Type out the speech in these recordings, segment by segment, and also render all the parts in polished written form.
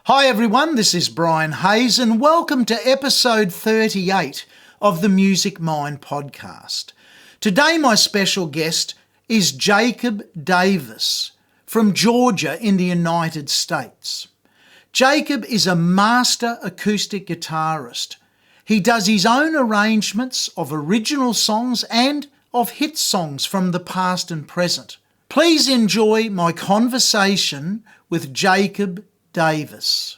Hi everyone, this is Brian Hayes and welcome to episode 38 of the Music Mind podcast. Today my special guest is Jacob Davis from Georgia in the United States. Jacob is a master acoustic guitarist. He does his own arrangements of original songs and of hit songs from the past and present. Please enjoy my conversation with Jacob Davis.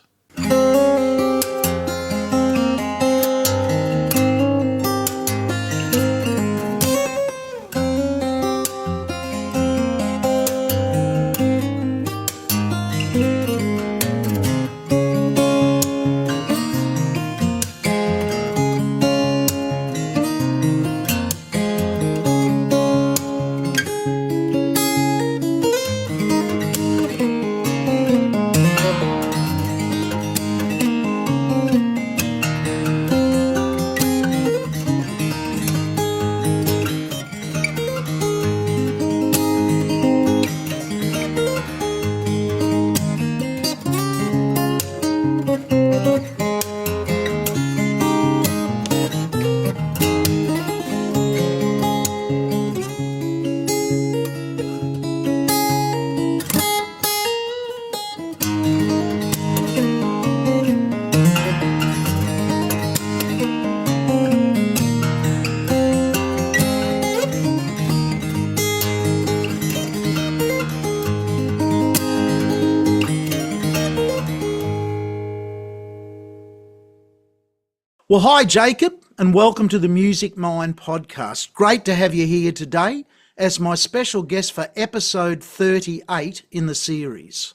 Well, hi, Jacob, and welcome to the Music Mind podcast. Great to have you here today as my special guest for episode 38 in the series.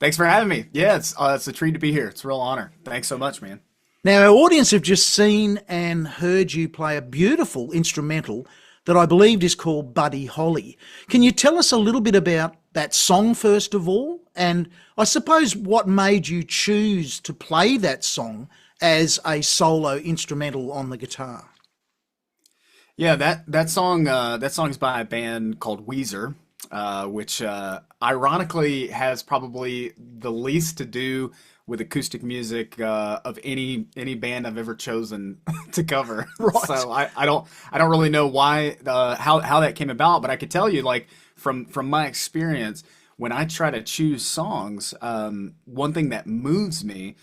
Thanks for having me. Yeah, it's a treat to be here. It's a real honor. Thanks so much, man. Now, our audience have just seen and heard you play a beautiful instrumental that I believe is called Buddy Holly. Can you tell us a little bit about that song first of all? And I suppose what made you choose to play that song as a solo instrumental on the guitar? Yeah, that song is by a band called Weezer, which ironically has probably the least to do with acoustic music of any band I've ever chosen to cover. Right. So I don't really know why how that came about, but I could tell you, like, from my experience, when I try to choose songs, one thing that moves me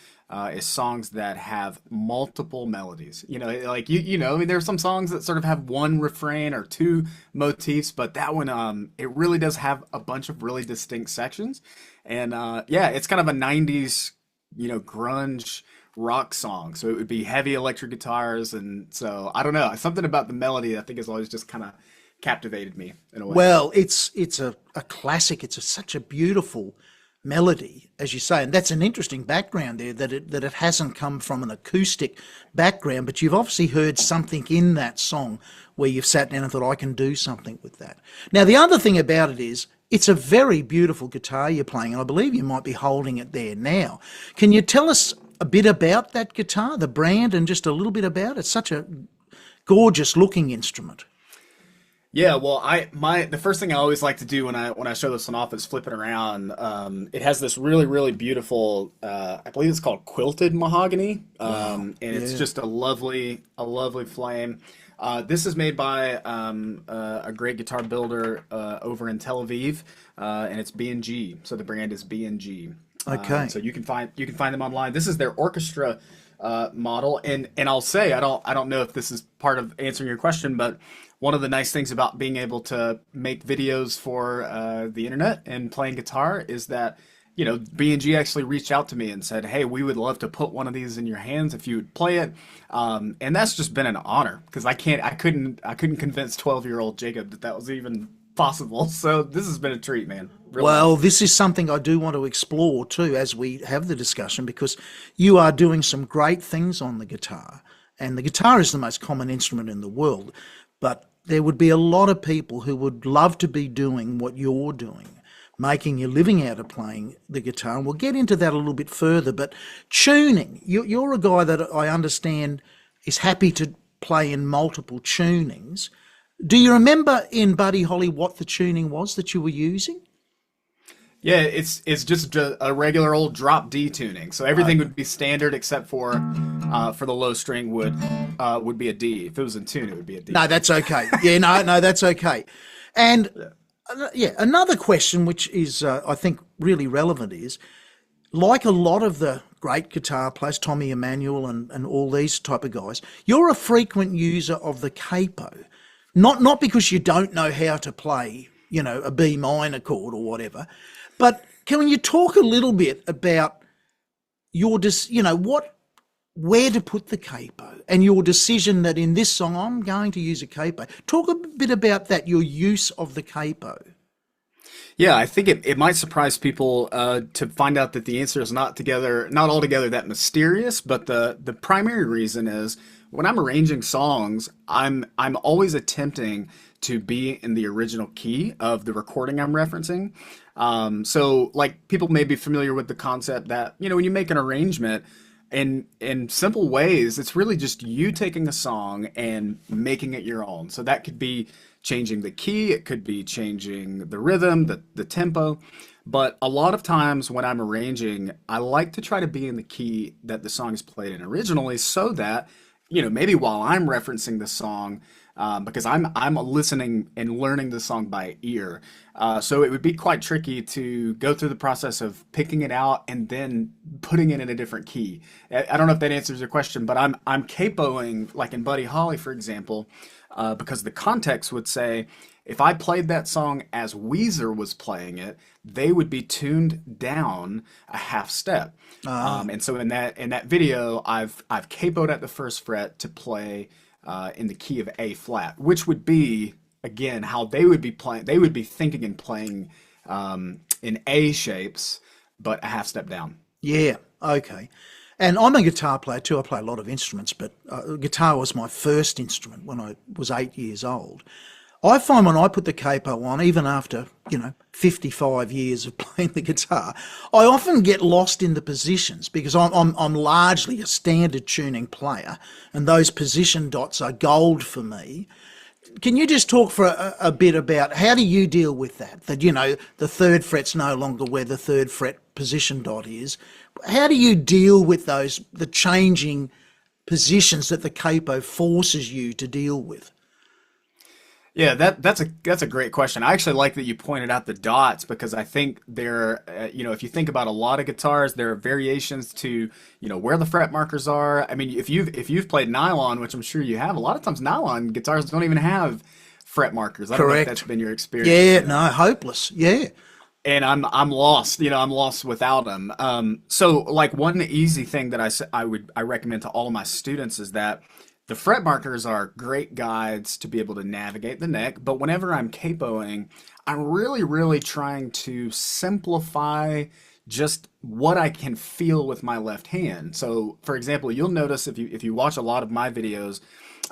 is songs that have multiple melodies. You know, like I mean, there are some songs that sort of have one refrain or two motifs, but that one, it really does have a bunch of really distinct sections. And yeah, it's kind of a '90s, grunge rock song. So it would be heavy electric guitars, and so I don't know, something about the melody I think has always just kind of captivated me in a way. Well, it's a classic. It's such a beautiful melody, as you say, and that's an interesting background there, that it hasn't come from an acoustic background, but you've obviously heard something in that song where you've sat down and thought, I can do something with that. Now, the other thing about it is it's a very beautiful guitar you're playing, and I believe you might be holding it there now. Can you tell us a bit about that guitar, the brand, and just a little bit about it? It's such a gorgeous looking instrument. Yeah, well, the first thing I always like to do when I show this one off is flip it around. It has this really beautiful, I believe it's called quilted mahogany, and it's just a lovely flame. This is made by a great guitar builder over in Tel Aviv, and it's B&G. So the brand is B&G. Okay. So you can find them online. This is their orchestra model, and I'll say, I don't know if this is part of answering your question, but one of the nice things about being able to make videos for the internet and playing guitar is that, B&G actually reached out to me and said, hey, we would love to put one of these in your hands if you would play it. And that's just been an honor, because I couldn't convince 12-year-old Jacob that was even possible. So this has been a treat, man. Really. Well, this is something I do want to explore too as we have the discussion, because you are doing some great things on the guitar, and the guitar is the most common instrument in the world. But there would be a lot of people who would love to be doing what you're doing, making your living out of playing the guitar. And we'll get into that a little bit further. But tuning, you're a guy that I understand is happy to play in multiple tunings. Do you remember in Buddy Holly what the tuning was that you were using? Yeah, it's just a regular old drop D tuning. So everything would be standard except for the low string would be a D. If it was in tune, it would be a No, D. that's okay. Yeah, no, that's okay. And Yeah. yeah, another question which is, I think, really relevant is, like a lot of the great guitar players, Tommy Emmanuel and all these type of guys, you're a frequent user of the capo. Not because you don't know how to play, a B minor chord or whatever, but can you talk a little bit about what where to put the capo and your decision that in this song I'm going to use a capo. Talk a bit about that, your use of the capo. Yeah, I think it might surprise people to find out that the answer is not altogether that mysterious. But the primary reason is when I'm arranging songs, I'm always attempting to be in the original key of the recording I'm referencing. So like people may be familiar with the concept that when you make an arrangement in simple ways, it's really just you taking a song and making it your own. So that could be changing the key, it could be changing the rhythm, the tempo. But a lot of times when I'm arranging, I like to try to be in the key that the song is played in originally so that, maybe while I'm referencing the song, because I'm listening and learning the song by ear. So it would be quite tricky to go through the process of picking it out and then putting it in a different key. I don't know if that answers your question, but I'm capoing like in Buddy Holly, for example, because the context would say if I played that song as Weezer was playing it, they would be tuned down a half step. And so in that video, I've capoed at the first fret to play in the key of A flat, which would be again how they would be playing. They would be thinking and playing in A shapes, but a half step down. Yeah, okay. And I'm a guitar player too. I play a lot of instruments, but guitar was my first instrument when I was 8 years old. I find when I put the capo on, even after, 55 years of playing the guitar, I often get lost in the positions because I'm largely a standard tuning player and those position dots are gold for me. Can you just talk for a bit about how do you deal with that? That, the third fret's no longer where the third fret position dot is. How do you deal with the changing positions that the capo forces you to deal with? Yeah, that's a great question. I actually like that you pointed out the dots because I think if you think about a lot of guitars, there are variations to, where the fret markers are. I mean, if you've played nylon, which I'm sure you have, a lot of times nylon guitars don't even have fret markers. I don't know if that's Correct. been your experience. Yeah, no, hopeless. Yeah. And I'm lost. I'm lost without them. So like one easy thing that I recommend to all of my students is that the fret markers are great guides to be able to navigate the neck, but whenever I'm capoing, I'm really, really trying to simplify just what I can feel with my left hand. So, for example, you'll notice if you watch a lot of my videos,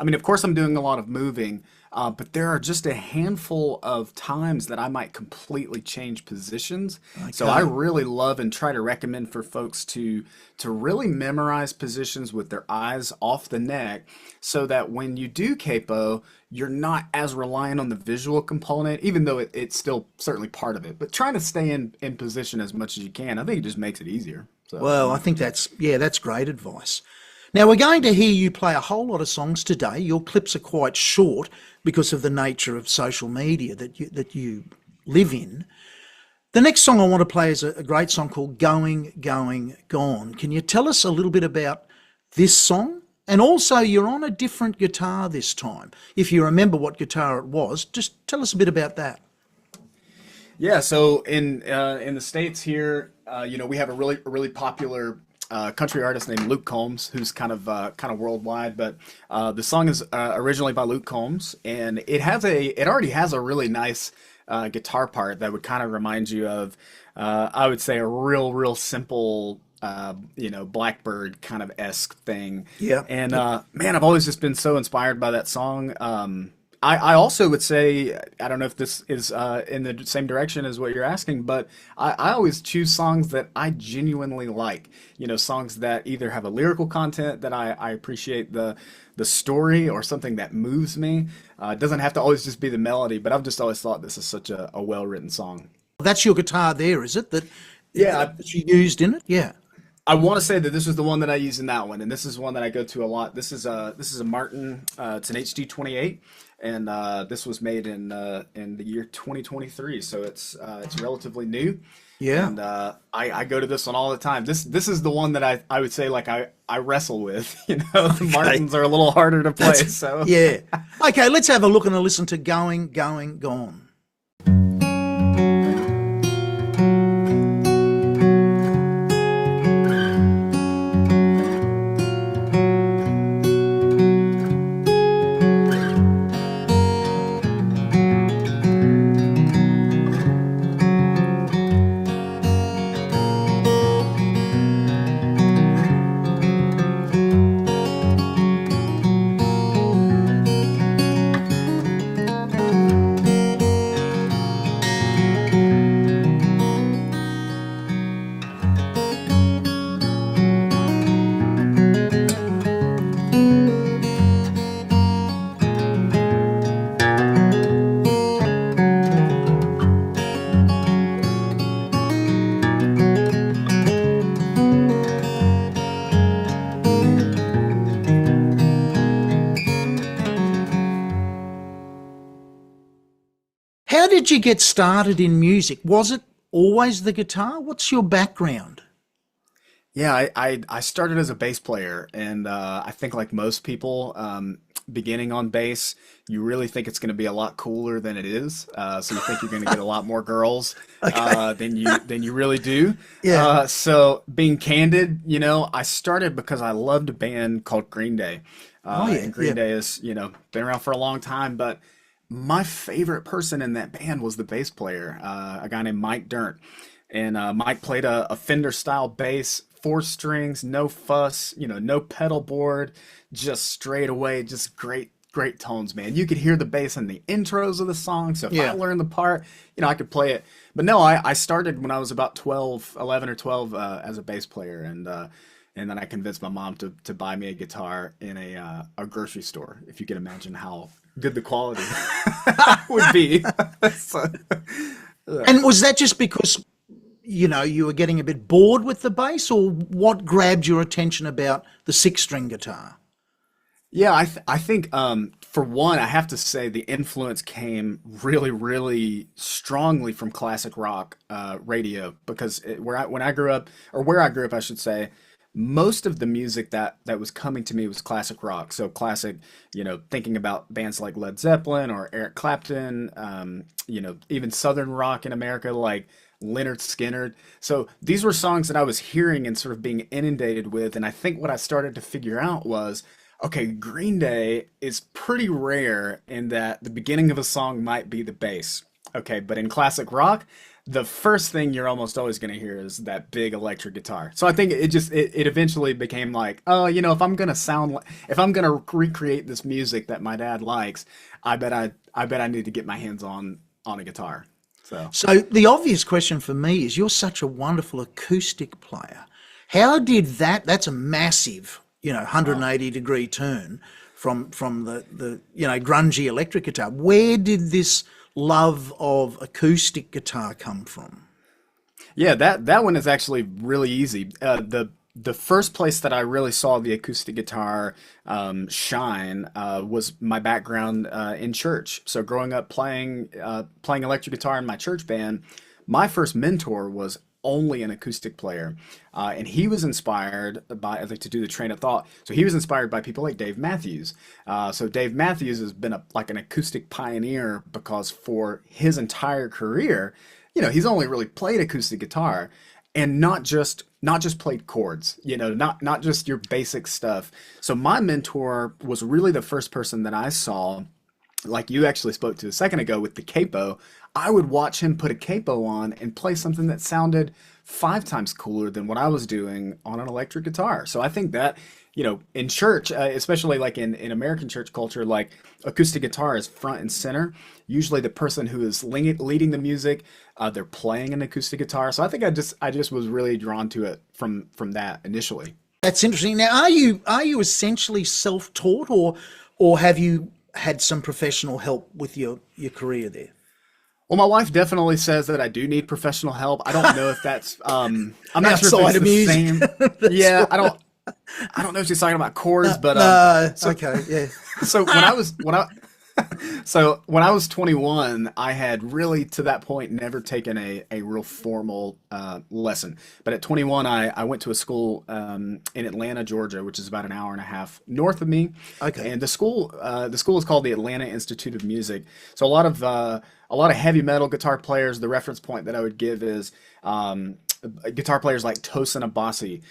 I mean, of course, I'm doing a lot of moving, but there are just a handful of times that I might completely change positions. So I Okay. really love and try to recommend for folks to really memorize positions with their eyes off the neck, so that when you do capo, you're not as reliant on the visual component, even though it's still certainly part of it. But trying to stay in position as much as you can, I think it just makes it easier. So, in Well, I my think opinion. that's great advice. Now we're going to hear you play a whole lot of songs today. Your clips are quite short because of the nature of social media that you live in. The next song I want to play is a great song called Going, Going, Gone. Can you tell us a little bit about this song? And also, you're on a different guitar this time. If you remember what guitar it was, just tell us a bit about that. Yeah, so in the States here, we have a really popular country artist named Luke Combs, who's kind of worldwide. But the song is originally by Luke Combs, and it already has a really nice guitar part that would kind of remind you of I would say a real simple Blackbird kind of esque thing. Yeah, And yeah. man, I've always just been so inspired by that song. I also would say, I don't know if this is in the same direction as what you're asking, but I always choose songs that I genuinely like. Songs that either have a lyrical content that I appreciate the story or something that moves me. It doesn't have to always just be the melody, but I've just always thought this is such a well-written song. That's your guitar there, is it? Yeah, That you used in it? Yeah. I want to say that this was the one that I used in that one, and this is one that I go to a lot. This is a Martin. It's an HD 28, and this was made in the year 2023, so it's relatively new. Yeah. And I go to this one all the time. This is the one that I would say like I wrestle with. The Okay. Martins are a little harder to play. That's, So yeah. Okay, let's have a look and a listen to Going, Going, Gone. How did you get started in music? Was it always the guitar? What's your background? yeah, I started as a bass player, and I think like most people, beginning on bass, you really think it's going to be a lot cooler than it is. So you think you're going to get a lot more girls Okay. than you really do. Yeah. So being candid, I started because I loved a band called Green Day, Oh, yeah. and Green Yeah. Day is been around for a long time, but my favorite person in that band was the bass player, a guy named Mike Dirnt. And Mike played a Fender style bass, four strings, no fuss, no pedal board, just straight away, just great, great tones, man. You could hear the bass in the intros of the song. So if I Yeah. learned the part, I could play it. But no, I started when I was about 12, 11 or 12 as a bass player. And then I convinced my mom to buy me a guitar in a grocery store, if you can imagine how good the quality would be. So, And was that just because, you were getting a bit bored with the bass, or what grabbed your attention about the six-string guitar? yeah, I think for one, I have to say the influence came really, really strongly from classic rock radio because when I grew up, or where I grew up, I should say, most of the music that was coming to me was classic rock. So classic, thinking about bands like Led Zeppelin or Eric Clapton, even Southern rock in America like Leonard Skinner. So these were songs that I was hearing and sort of being inundated with. And I think what I started to figure out was, okay, Green Day is pretty rare in that the beginning of a song might be the bass. Okay, but in classic rock, the first thing you're almost always going to hear is that big electric guitar. So I think it eventually became like, oh, if I'm going to if I'm going to recreate this music that my dad likes, I bet I need to get my hands on a guitar. So So the obvious question for me is, you're such a wonderful acoustic player. How did that's a massive, oh, 180-degree turn from the grungy electric guitar. Where did this love of acoustic guitar come from? yeah, that one is actually really easy. The first place that I really saw the acoustic guitar shine was my background in church. So growing up playing electric guitar in my church band, my first mentor was only an acoustic player, and he was inspired by, I think, to do the train of thought. So he was inspired by people like Dave Matthews. So Dave Matthews has been like an acoustic pioneer because for his entire career, he's only really played acoustic guitar and not just played chords, not just your basic stuff. So my mentor was really the first person that I saw, like you actually spoke to a second ago with the capo. I would watch him put a capo on and play something that sounded five times cooler than what I was doing on an electric guitar. So I think that, in church, especially like in American church culture, like acoustic guitar is front and center. Usually the person who is leading the music, they're playing an acoustic guitar. So I think I just was really drawn to it from that initially. That's interesting. Now, are you essentially self-taught, or have you had some professional help with your career there? Well, my wife definitely says that I do need professional help. I don't know if that's I'm not sure if Outside it's of the music. same. That's Yeah, right. I don't know if she's talking about chords, but No, so okay, yeah. so when I was 21, I had really to that point never taken a real formal lesson. But at 21, I went to a school in Atlanta, Georgia, which is about an hour and a half north of me. Okay. And the school is called the Atlanta Institute of Music. So a lot of heavy metal guitar players. The reference point that I would give is guitar players like Tosin Abasi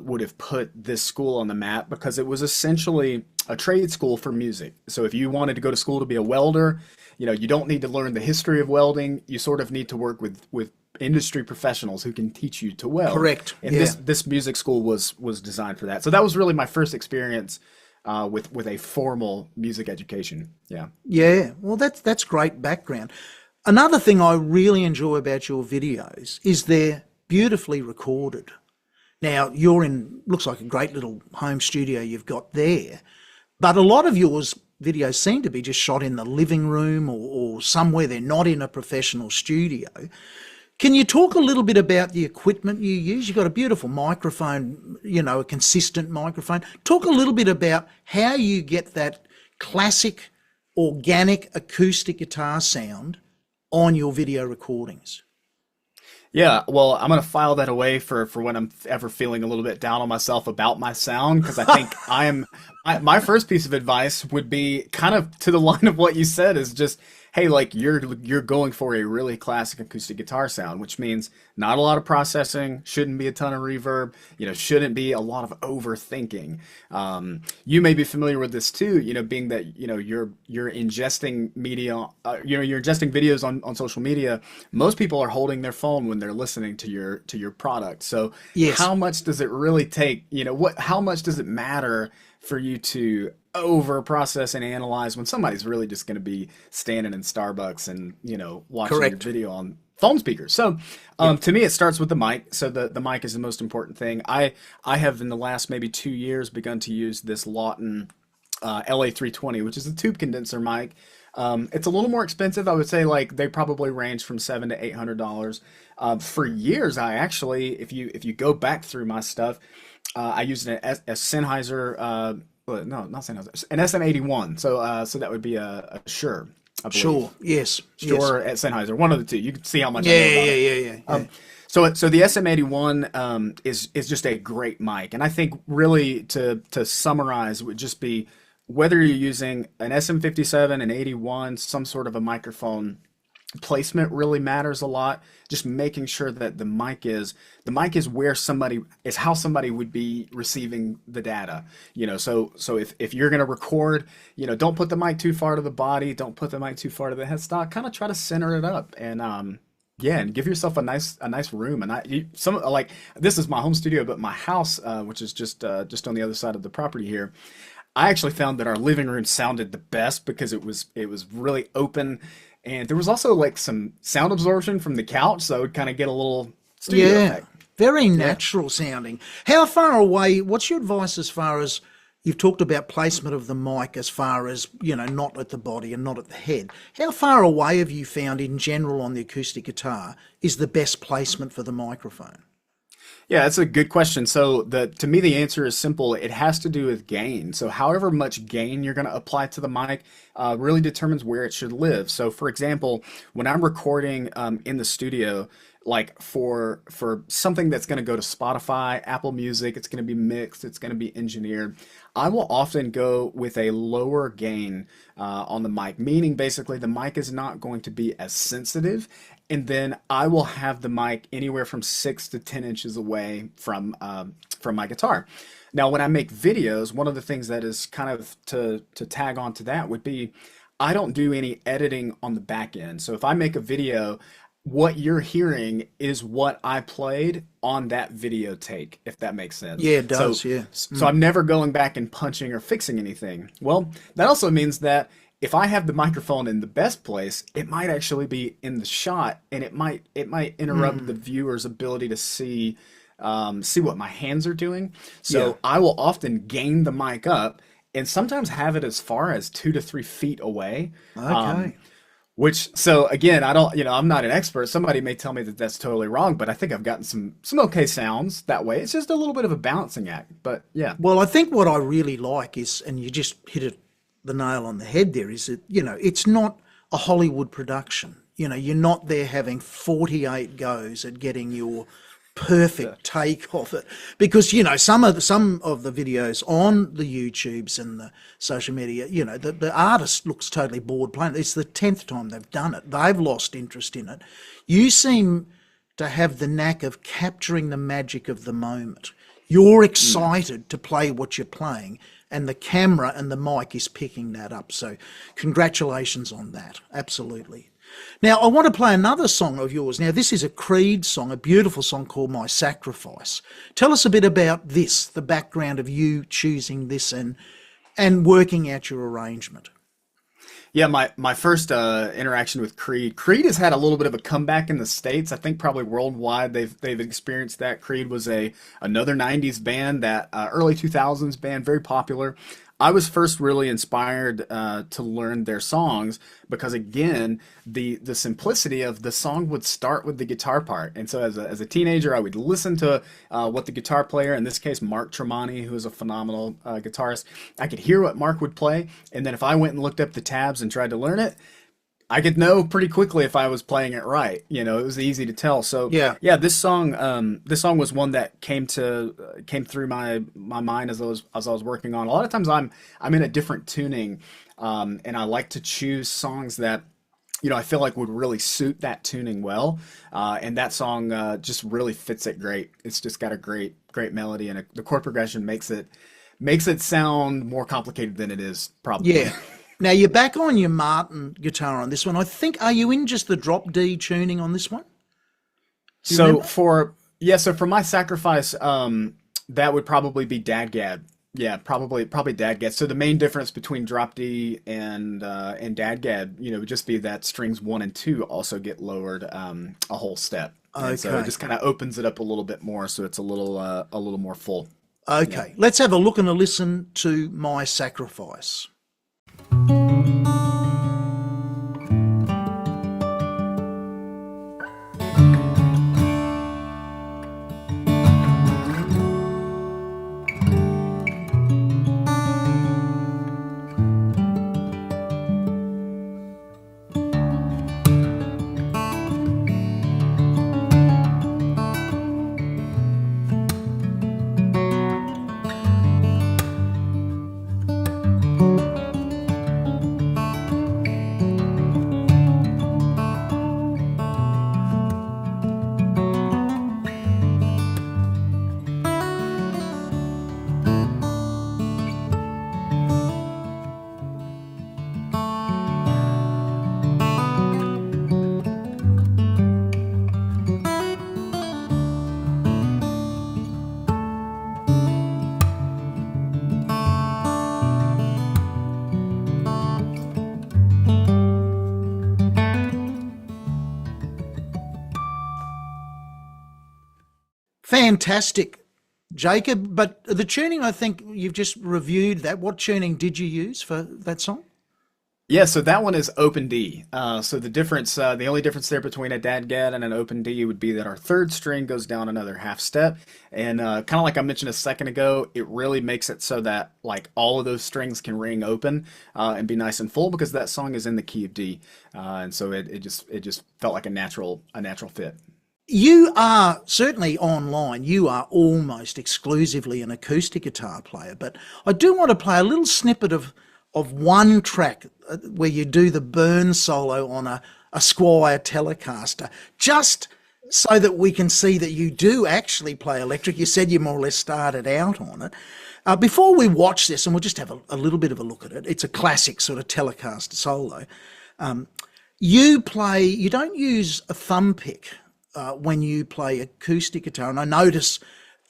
would have put this school on the map because it was essentially a trade school for music. So if you wanted to go to school to be a welder, you don't need to learn the history of welding. You sort of need to work with industry professionals who can teach you to weld. Correct. And Yeah. this music school was designed for that. So that was really my first experience with a formal music education. Yeah. Yeah. Well, that's great background. Another thing I really enjoy about your videos is they're beautifully recorded. Now, you're in, looks like a great little home studio you've got there, but a lot of yours videos seem to be just shot in the living room or somewhere they're not in a professional studio. Can you talk a little bit about the equipment you use? You've got a beautiful microphone, a consistent microphone. Talk a little bit about how you get that classic, organic acoustic guitar sound on your video recordings. Yeah, well, I'm gonna file that away for when I'm ever feeling a little bit down on myself about my sound because I think my first piece of advice would be kind of to the line of what you said is just, hey, like you're going for a really classic acoustic guitar sound, which means not a lot of processing, shouldn't be a ton of reverb, shouldn't be a lot of overthinking. You may be familiar with this too, being that you're ingesting media, you're ingesting videos on social media. Most people are holding their phone when they're listening to your product. So Yes, how much does it really take? How much does it matter for you to over process and analyze when somebody's really just going to be standing in Starbucks and watching your correct. video on phone speakers? So Yep. to me it starts with the mic. So the mic is the most important thing. I have in the last maybe 2 years begun to use this Lawton LA320, which is a tube condenser mic. It's a little more expensive. I would say like they probably range from $700 to $800. For years, I actually, if you go back through my stuff, I used a Sennheiser, well, no, not Sennheiser, an SM81. So that would be a Shure, I believe. Sure. Yes. Yes. Shure at Sennheiser, one of the two. You can see how much Yeah. I know about Yeah. it. Yeah. Yeah. Yeah. So the SM81 is just a great mic, and I think really to summarize would just be whether you're using an SM57, an 81, some sort of a microphone placement really matters a lot. Just making sure that the mic is where somebody is how somebody would be receiving the data. So if you're gonna record, don't put the mic too far to the body, don't put the mic too far to the headstock. Kind of try to center it up and yeah, and give yourself a nice room. And some like this is my home studio, but my house, which is just on the other side of the property here. I actually found that our living room sounded the best because it was really open, and there was also like some sound absorption from the couch, so it would kind of get a little studio Yeah. effect. Very Yeah. natural sounding. How far away? What's your advice as far as you've talked about placement of the mic as far as, not at the body and not at the head? How far away have you found in general on the acoustic guitar is the best placement for the microphone? Yeah, that's a good question. So to me the answer is simple. It has to do with gain. So however much gain you're going to apply to the mic really determines where it should live. So for example, when I'm recording in the studio, like for something that's going to go to Spotify, Apple Music, it's going to be mixed, it's going to be engineered. I will often go with a lower gain on the mic, meaning basically the mic is not going to be as sensitive, and then I will have the mic anywhere from 6 to 10 inches away from my guitar. Now, when I make videos, one of the things that is kind of to tag on to that would be I don't do any editing on the back end. So if I make a video, what you're hearing is what I played on that video take, if that makes sense. Yeah, it So, does. Yeah. so I'm never going back and punching or fixing anything. Well, that also means that if I have the microphone in the best place, it might actually be in the shot, and it might interrupt the viewer's ability to see what my hands are doing. Yeah. So I will often gain the mic up and sometimes have it as far as 2 to 3 feet away. Um, Okay. Which, so again, I don't, I'm not an expert. Somebody may tell me that that's totally wrong, but I think I've gotten some okay sounds that way. It's just a little bit of a balancing act. But yeah. Well, I think what I really like is, and you just hit the nail on the head there, is that, it's not a Hollywood production. You're not there having 48 goes at getting your perfect take of it, because some of the videos on the YouTubes and the social media, the artist looks totally bored playing. It's the 10th time they've done it. They've lost interest in it. You seem to have the knack of capturing the magic of the moment. You're excited to play what you're playing, and the camera and the mic is picking that up. So congratulations on that. Absolutely. Now, I want to play another song of yours. Now, this is a Creed song, a beautiful song called My Sacrifice. Tell us a bit about this, the background of you choosing this and working out your arrangement. Yeah, my first interaction with Creed. Creed has had a little bit of a comeback in the States. I think probably worldwide they've experienced that. Creed was another 90s band, that early 2000s band, very popular. I was first really inspired to learn their songs because, again, the simplicity of the song would start with the guitar part. And so as a teenager, I would listen to what the guitar player, in this case Mark Tremonti, who is a phenomenal guitarist, I could hear what Mark would play. And then if I went and looked up the tabs and tried to learn it, I could know pretty quickly if I was playing it right. It was easy to tell. So Yeah. yeah, this song was one that came through my mind as I was working on. A lot of times I'm in a different tuning, and I like to choose songs that I feel like would really suit that tuning well. And that song just really fits it great. It's just got a great melody, and the chord progression makes it sound more complicated than it is probably. Yeah. Now, you're back on your Martin guitar on this one. I think, are you in just the drop D tuning on this one? Do you So remember? for my sacrifice, that would probably be Dadgad. Yeah, probably Dadgad. So the main difference between drop D and Dadgad, would just be that strings 1 and 2 also get lowered a whole step, and so it Okay. just kind of opens it up a little bit more, so it's a little more full. Yeah. Okay. Let's have a look and a listen to My Sacrifice. Fantastic, Jacob. But the tuning, I think you've just reviewed that. What tuning did you use for that song? Yeah, so that one is open D. So the only difference there between a dadgad and an open D would be that our third string goes down another half step, and kind of like I mentioned a second ago, it really makes it so that like all of those strings can ring open and be nice and full because that song is in the key of D, and so it just felt like a natural fit. You are certainly online, you are almost exclusively an acoustic guitar player, but I do want to play a little snippet of one track where you do the burn solo on a Squire Telecaster, just so that we can see that you do actually play electric. You said you more or less started out on it. Before we watch this, and we'll just have a little bit of a look at it, it's a classic sort of Telecaster solo. You don't use a thumb pick when you play acoustic guitar, and I notice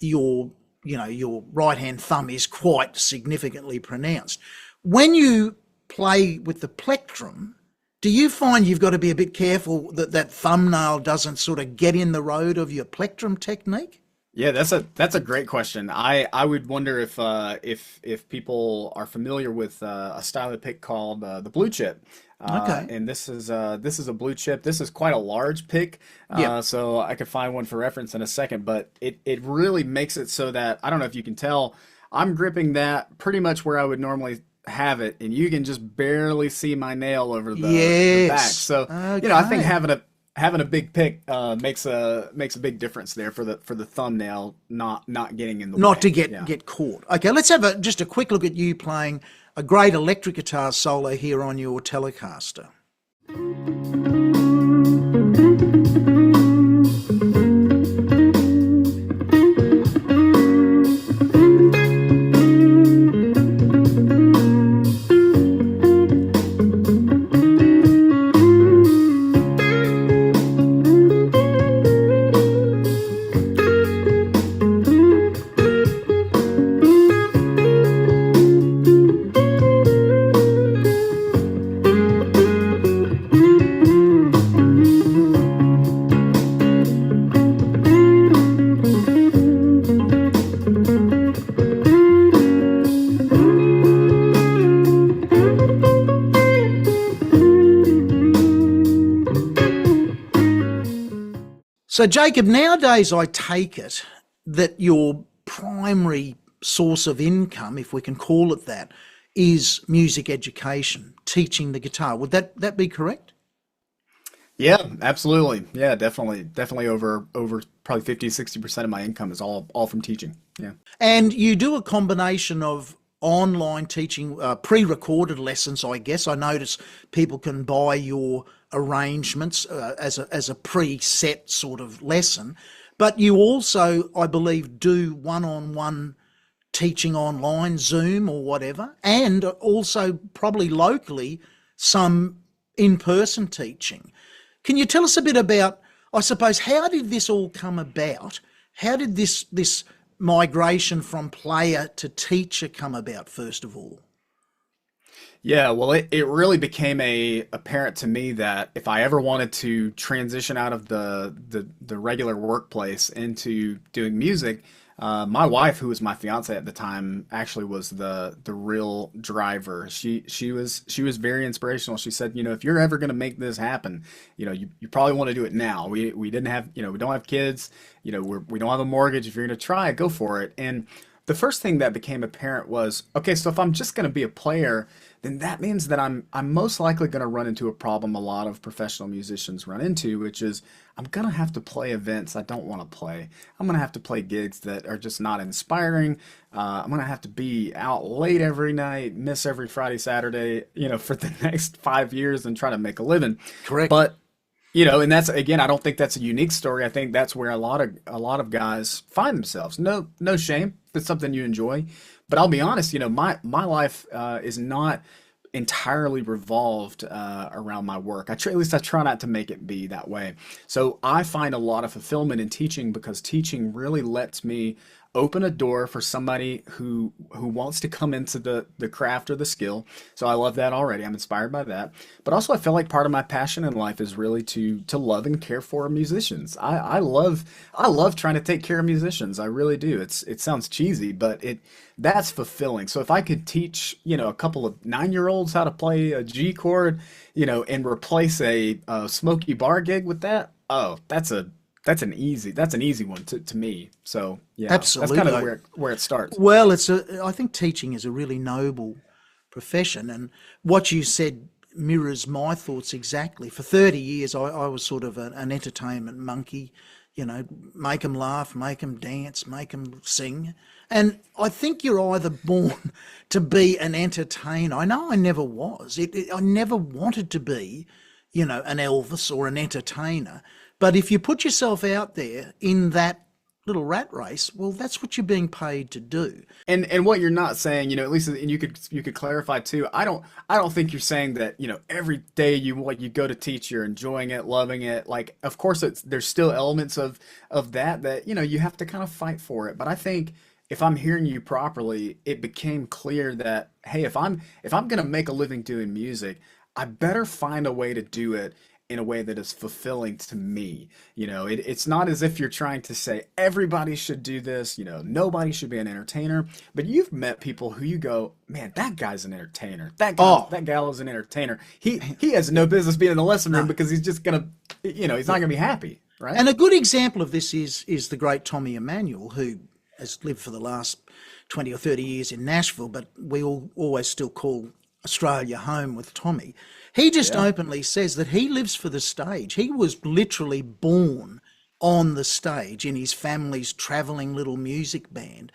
your right hand thumb is quite significantly pronounced. When you play with the plectrum, do you find you've got to be a bit careful that that thumbnail doesn't sort of get in the road of your plectrum technique? Yeah, that's a great question. I would wonder if people are familiar with a style of pick called the blue chip. Okay. And this is a blue chip. This is quite a large pick, Yep. so I could find one for reference in a second. But it really makes it so that I don't know if you can tell, I'm gripping that pretty much where I would normally have it, and you can just barely see my nail over the back. Yes. So I think Okay. having a big pick makes a big difference there for the thumbnail not getting in the Not to way. get Yeah. get caught. Okay, let's have just a quick look at you playing a great electric guitar solo here on your Telecaster. So, Jacob, nowadays I take it that your primary source of income, if we can call it that, is music education, teaching the guitar. Would that be correct? Yeah, absolutely. Yeah, definitely over probably 50 to 60% of my income is all from teaching. Yeah. And you do a combination of online teaching, pre-recorded lessons, I guess. I notice people can buy your arrangements as a preset sort of lesson, but you also, I believe, do one-on-one teaching online, Zoom or whatever, and also probably locally some in-person teaching. Can you tell us a bit about, I suppose, how did this all come about? How did this migration from player to teacher come about, first of all? Yeah, well, it really became apparent to me that if I ever wanted to transition out of the regular workplace into doing music, my wife, who was my fiance at the time, actually was the real driver. She was very inspirational. She said, if you're ever going to make this happen, you probably want to do it now. We didn't have, we don't have kids, we don't have a mortgage. If you're going to try it, go for it. And the first thing that became apparent was, okay, so if I'm just going to be a player, then that means that I'm most likely going to run into a problem a lot of professional musicians run into, which is I'm going to have to play events I don't want to play. I'm going to have to play gigs that are just not inspiring. I'm going to have to be out late every night, miss every Friday, Saturday, for the next 5 years and try to make a living. Correct. But and that's again, I don't think that's a unique story. I think that's where a lot of guys find themselves. No shame. If it's something you enjoy. But I'll be honest, my life is not entirely revolved around my work. At least I try not to make it be that way. So I find a lot of fulfillment in teaching because teaching really lets me open a door for somebody who wants to come into the craft or the skill. So I love that already. I'm inspired by that. But also I feel like part of my passion in life is really to love and care for musicians. I love trying to take care of musicians. I really do. It sounds cheesy, but that's fulfilling. So if I could teach, a couple of 9-year olds how to play a G chord, and replace a Smoky Bar gig with that, oh, that's an easy one to me. So yeah, that's kind of Absolutely. where it starts. Well, I think teaching is a really noble profession, and what you said mirrors my thoughts exactly. For 30 years, I was sort of an entertainment monkey, make them laugh, make them dance, make them sing. And I think you're either born to be an entertainer. I know I never was. I never wanted to be, an Elvis or an entertainer. But if you put yourself out there in that little rat race, well, that's what you're being paid to do. And what you're not saying, at least, and you could clarify too. I don't think you're saying that, every day you go to teach, you're enjoying it, loving it. Like, of course, there's still elements of that you have to kind of fight for it. But I think if I'm hearing you properly, it became clear that, hey, if I'm gonna make a living doing music, I better find a way to do it in a way that is fulfilling to me. It's not as if you're trying to say everybody should do this, nobody should be an entertainer, but you've met people who you go, man, that guy's an entertainer. Oh, That gal is an entertainer. He has no business being in the lesson room no. because he's just gonna, he's not gonna be happy, right? And a good example of this is the great Tommy Emmanuel, who has lived for the last 20 or 30 years in Nashville, but we all always still call Australia home with Tommy. He just Yeah. openly says that he lives for the stage. He was literally born on the stage in his family's travelling little music band.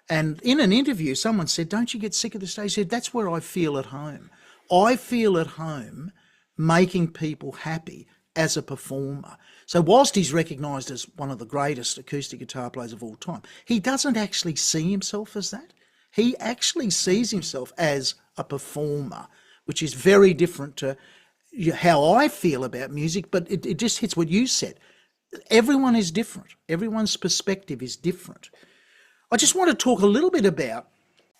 And in an interview, someone said, "Don't you get sick of the stage?" He said, "That's where I feel at home. I feel at home making people happy as a performer." So whilst he's recognised as one of the greatest acoustic guitar players of all time, he doesn't actually see himself as that. He actually sees himself as a performer, which is very different to how I feel about music, but it just hits what you said. Everyone is different. Everyone's perspective is different. I just want to talk a little bit about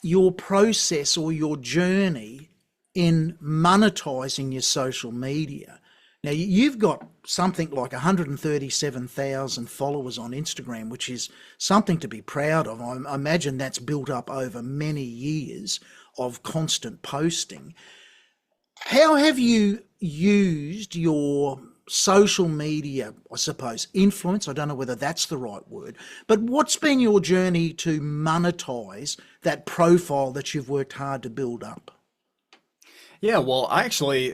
your process or your journey in monetizing your social media. Now, you've got something like 137,000 followers on Instagram, which is something to be proud of. I imagine that's built up over many years of constant posting. How have you used your social media, I suppose, influence? I don't know whether that's the right word, but what's been your journey to monetize that profile that you've worked hard to build up? Yeah, well,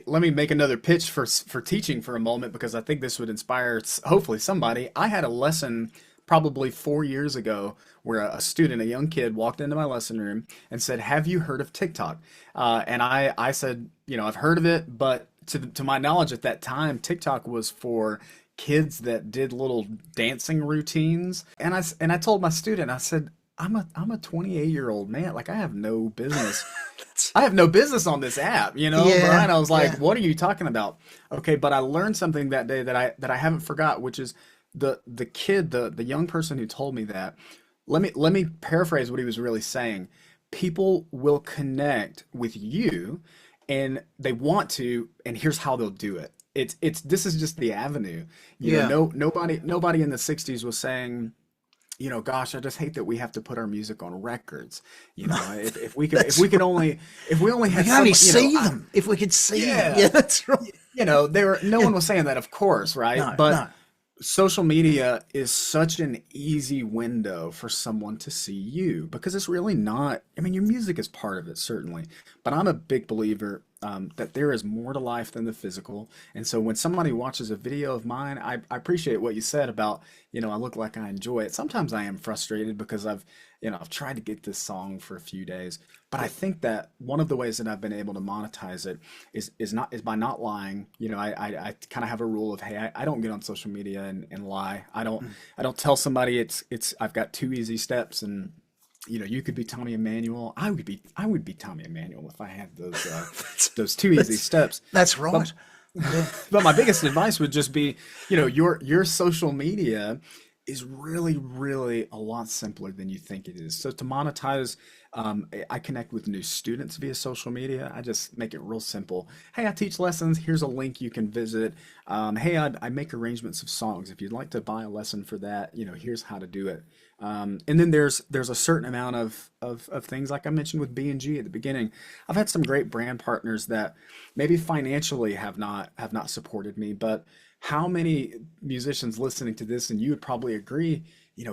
let me make another pitch for teaching for a moment because I think this would inspire hopefully somebody. I had a lesson probably 4 years ago where a student, a young kid, walked into my lesson room and said, "Have you heard of TikTok?" And I said, I've heard of it, but to my knowledge at that time, TikTok was for kids that did little dancing routines. And I told my student, I said, I'm a 28-year-old man. Like I have no business. I have no business on this app, Yeah, Brian. I was like, yeah. what are you talking about? Okay, but I learned something that day that I haven't forgot, which is the kid, the young person who told me that. Let me paraphrase what he was really saying. People will connect with you and they want to, and here's how they'll do it. It's this is just the avenue. Yeah. No, nobody in the 60s was saying, gosh, I just hate that we have to put our music on records. If we could, That's if we only We had can only some, see them if we could see them. yeah, Yeah, that's right. no Yeah. one was saying that, of course, right? No, But no. social media is such an easy window for someone to see you because it's really not, I mean, your music is part of it, certainly, but I'm a big believer that there is more to life than the physical. And so when somebody watches a video of mine, I appreciate what you said about, I look like I enjoy it. Sometimes I am frustrated because I've tried to get this song for a few days, but I think that one of the ways that I've been able to monetize it is by not lying. I kind of have a rule of, hey, I don't get on social media and lie. I don't tell somebody it's I've got two easy steps and you could be Tommy Emmanuel. I would be Tommy Emmanuel if I had those two easy That's steps. that's But right. Yeah. but my biggest advice would just be, your social media is really, really a lot simpler than you think it is. So to monetize, I connect with new students via social media. I just make it real simple. Hey, I teach lessons. Here's a link you can visit. Hey, I make arrangements of songs. If you'd like to buy a lesson for that, here's how to do it. And then there's a certain amount of things like I mentioned with B&G at the beginning. I've had some great brand partners that maybe financially have not supported me, but how many musicians listening to this, and you would probably agree,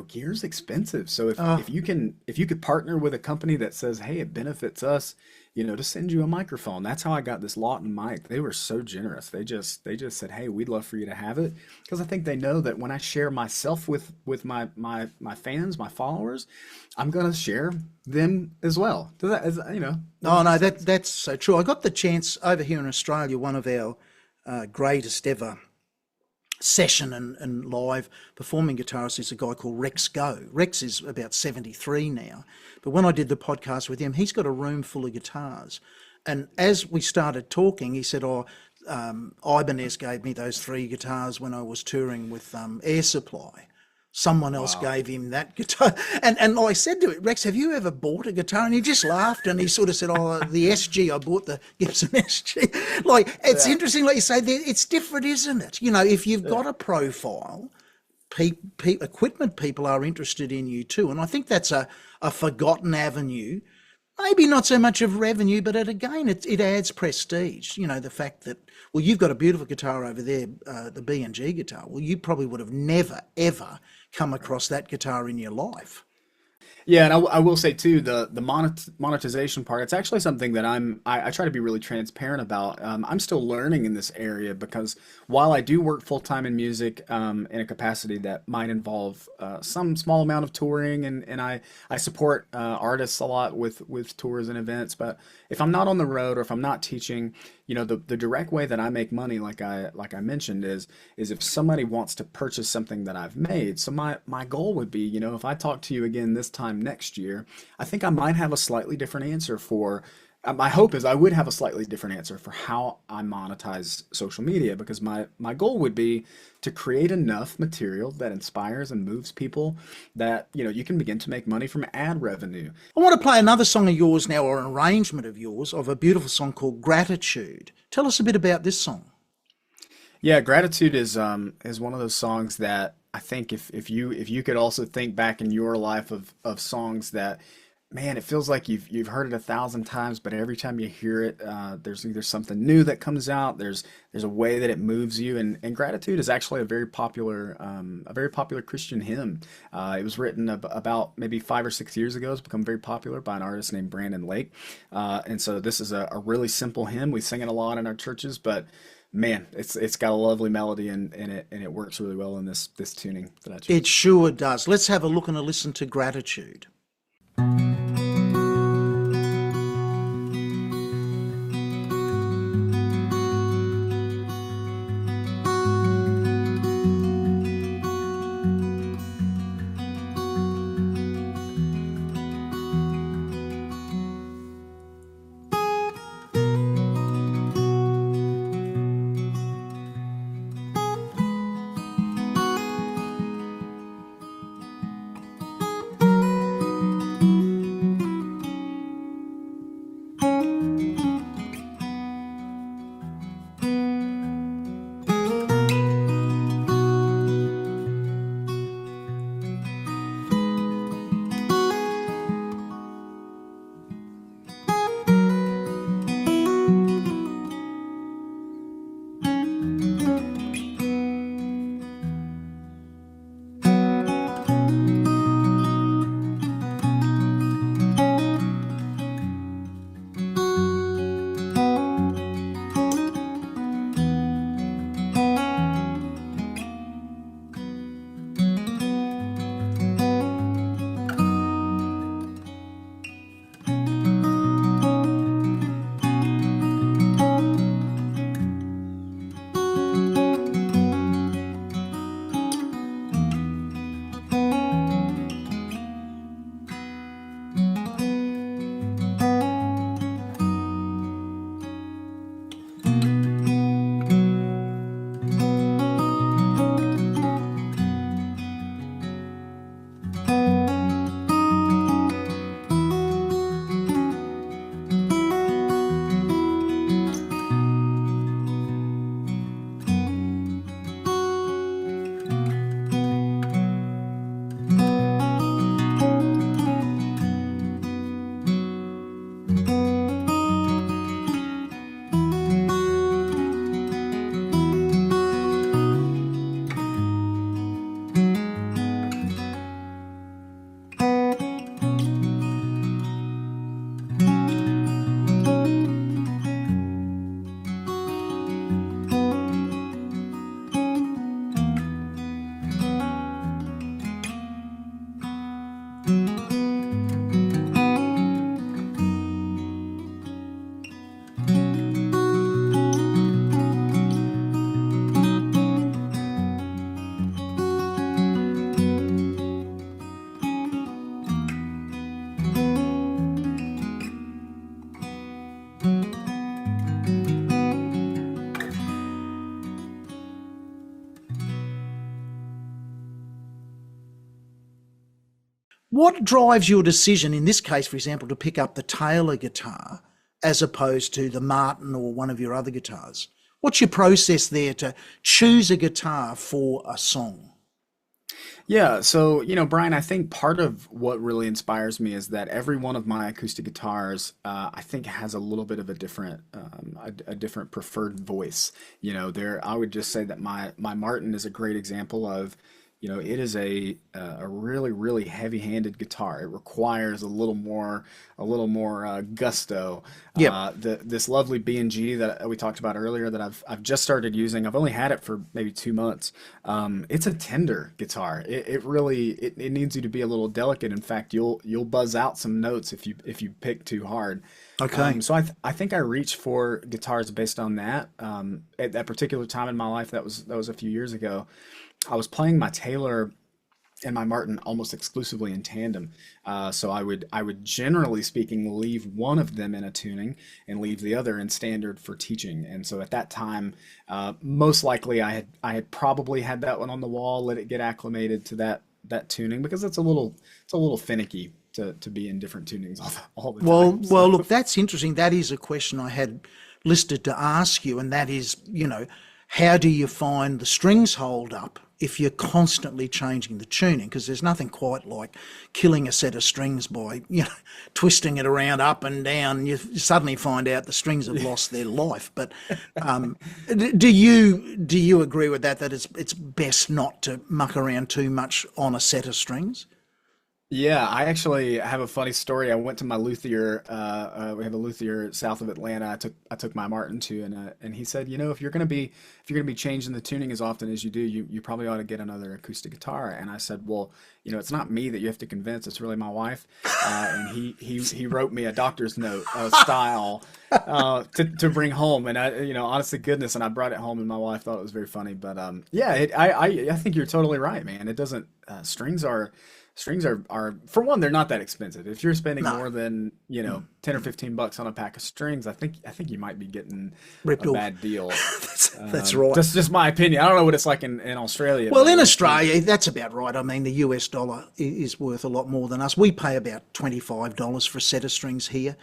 gear's expensive. So if Oh, you could partner with a company that says, hey, it benefits us, to send you a microphone. That's how I got this Lawton mic. They were so generous. They just said, hey, we'd love for you to have it. Because I think they know that when I share myself with my fans, my followers, I'm gonna share them as well. Does oh that make no, sense? that's so true. I got the chance over here in Australia. One of our greatest ever session and live performing guitarist is a guy called Rex Go. Rex is about 73 now. But when I did the podcast with him, he's got a room full of guitars. And as we started talking, he said, "Oh, Ibanez gave me those three guitars when I was touring with Air Supply." Someone else Wow. gave him that guitar. And I said to it, Rex, have you ever bought a guitar? And he just laughed and he sort of said, oh, the SG, I bought the Gibson SG. Like, it's Yeah. interesting, like you say, it's different, isn't it? You know, if you've Yeah. got a profile, equipment people are interested in you too. And I think that's a forgotten avenue. Maybe not so much of revenue, but again, it adds prestige. You know, the fact that, well, you've got a beautiful guitar over there, the B&G guitar. Well, you probably would have never, ever come across that guitar in your life. Yeah, and I will say too, the monetization part, it's actually something that I try to be really transparent about. I'm still learning in this area because while I do work full time in music, in a capacity that might involve some small amount of touring, and I support artists a lot with tours and events. But if I'm not on the road or if I'm not teaching, the direct way that I make money, like I mentioned, is if somebody wants to purchase something that I've made. So my goal would be, if I talk to you again this time next year, I think I might have a slightly different answer for. My hope is I would have a slightly different answer for how I monetize social media because my goal would be to create enough material that inspires and moves people that you can begin to make money from ad revenue. I want to play another song of yours now, or an arrangement of yours, of a beautiful song called Gratitude. Tell us a bit about this song. Yeah, gratitude is one of those songs that I think if you could also think back in your life of songs that, man, it feels like you've heard it 1,000 times, but every time you hear it, there's either something new that comes out, there's a way that it moves you, and gratitude is actually a very popular Christian hymn. It was written about maybe 5 or 6 years ago. It's become very popular by an artist named Brandon Lake, and so this is a really simple hymn. We sing it a lot in our churches, but man, it's got a lovely melody in it, and it works really well in this tuning that I It chose. sure does. Let's have a look and a listen to Gratitude. What drives your decision, in this case, for example, to pick up the Taylor guitar as opposed to the Martin or one of your other guitars? What's your process there to choose a guitar for a song? Yeah, so Brian, I think part of what really inspires me is that every one of my acoustic guitars, I think, has a little bit of a different preferred voice. I would just say that my Martin is a great example of, it is a really really heavy-handed guitar. It requires a little more gusto. Yep. This lovely B&G that we talked about earlier that I've just started using. I've only had it for maybe 2 months. It's a tender guitar. It really it needs you to be a little delicate. In fact, you'll buzz out some notes if you pick too hard. Okay. So I think I reached for guitars based on that. At that particular time in my life, that was a few years ago. I was playing my Taylor and my Martin almost exclusively in tandem. So I would generally speaking leave one of them in a tuning and leave the other in standard for teaching. And so at that time, most likely I had probably had that one on the wall, let it get acclimated to that tuning because it's a little finicky to be in different tunings all the Well, time. well, So look, that's interesting. That is a question I had listed to ask you, and that is, how do you find the strings hold up if you're constantly changing the tuning? Because there's nothing quite like killing a set of strings by, twisting it around up and down. You suddenly find out the strings have lost their life. But um, do you agree with that? That it's best not to muck around too much on a set of strings? Yeah, I actually have a funny story. I went to my luthier. We have a luthier south of Atlanta. I took my Martin to, and he said, if you're gonna be changing the tuning as often as you do, you probably ought to get another acoustic guitar. And I said, well, it's not me that you have to convince. It's really my wife. And he wrote me a doctor's note style to bring home. And honest to goodness, and I brought it home, and my wife thought it was very funny. But yeah, I think you're totally right, man. It doesn't strings are for one, they're not that expensive. If you're spending No, more than 10 or $15 on a pack of strings, I think you might be getting ripped a off. bad deal. That's right. Just my opinion. I don't know what it's like in Australia, Well, but in it's pretty. Australia, that's about right. I mean, the US dollar is worth a lot more than us. We pay about $25 for a set of strings here.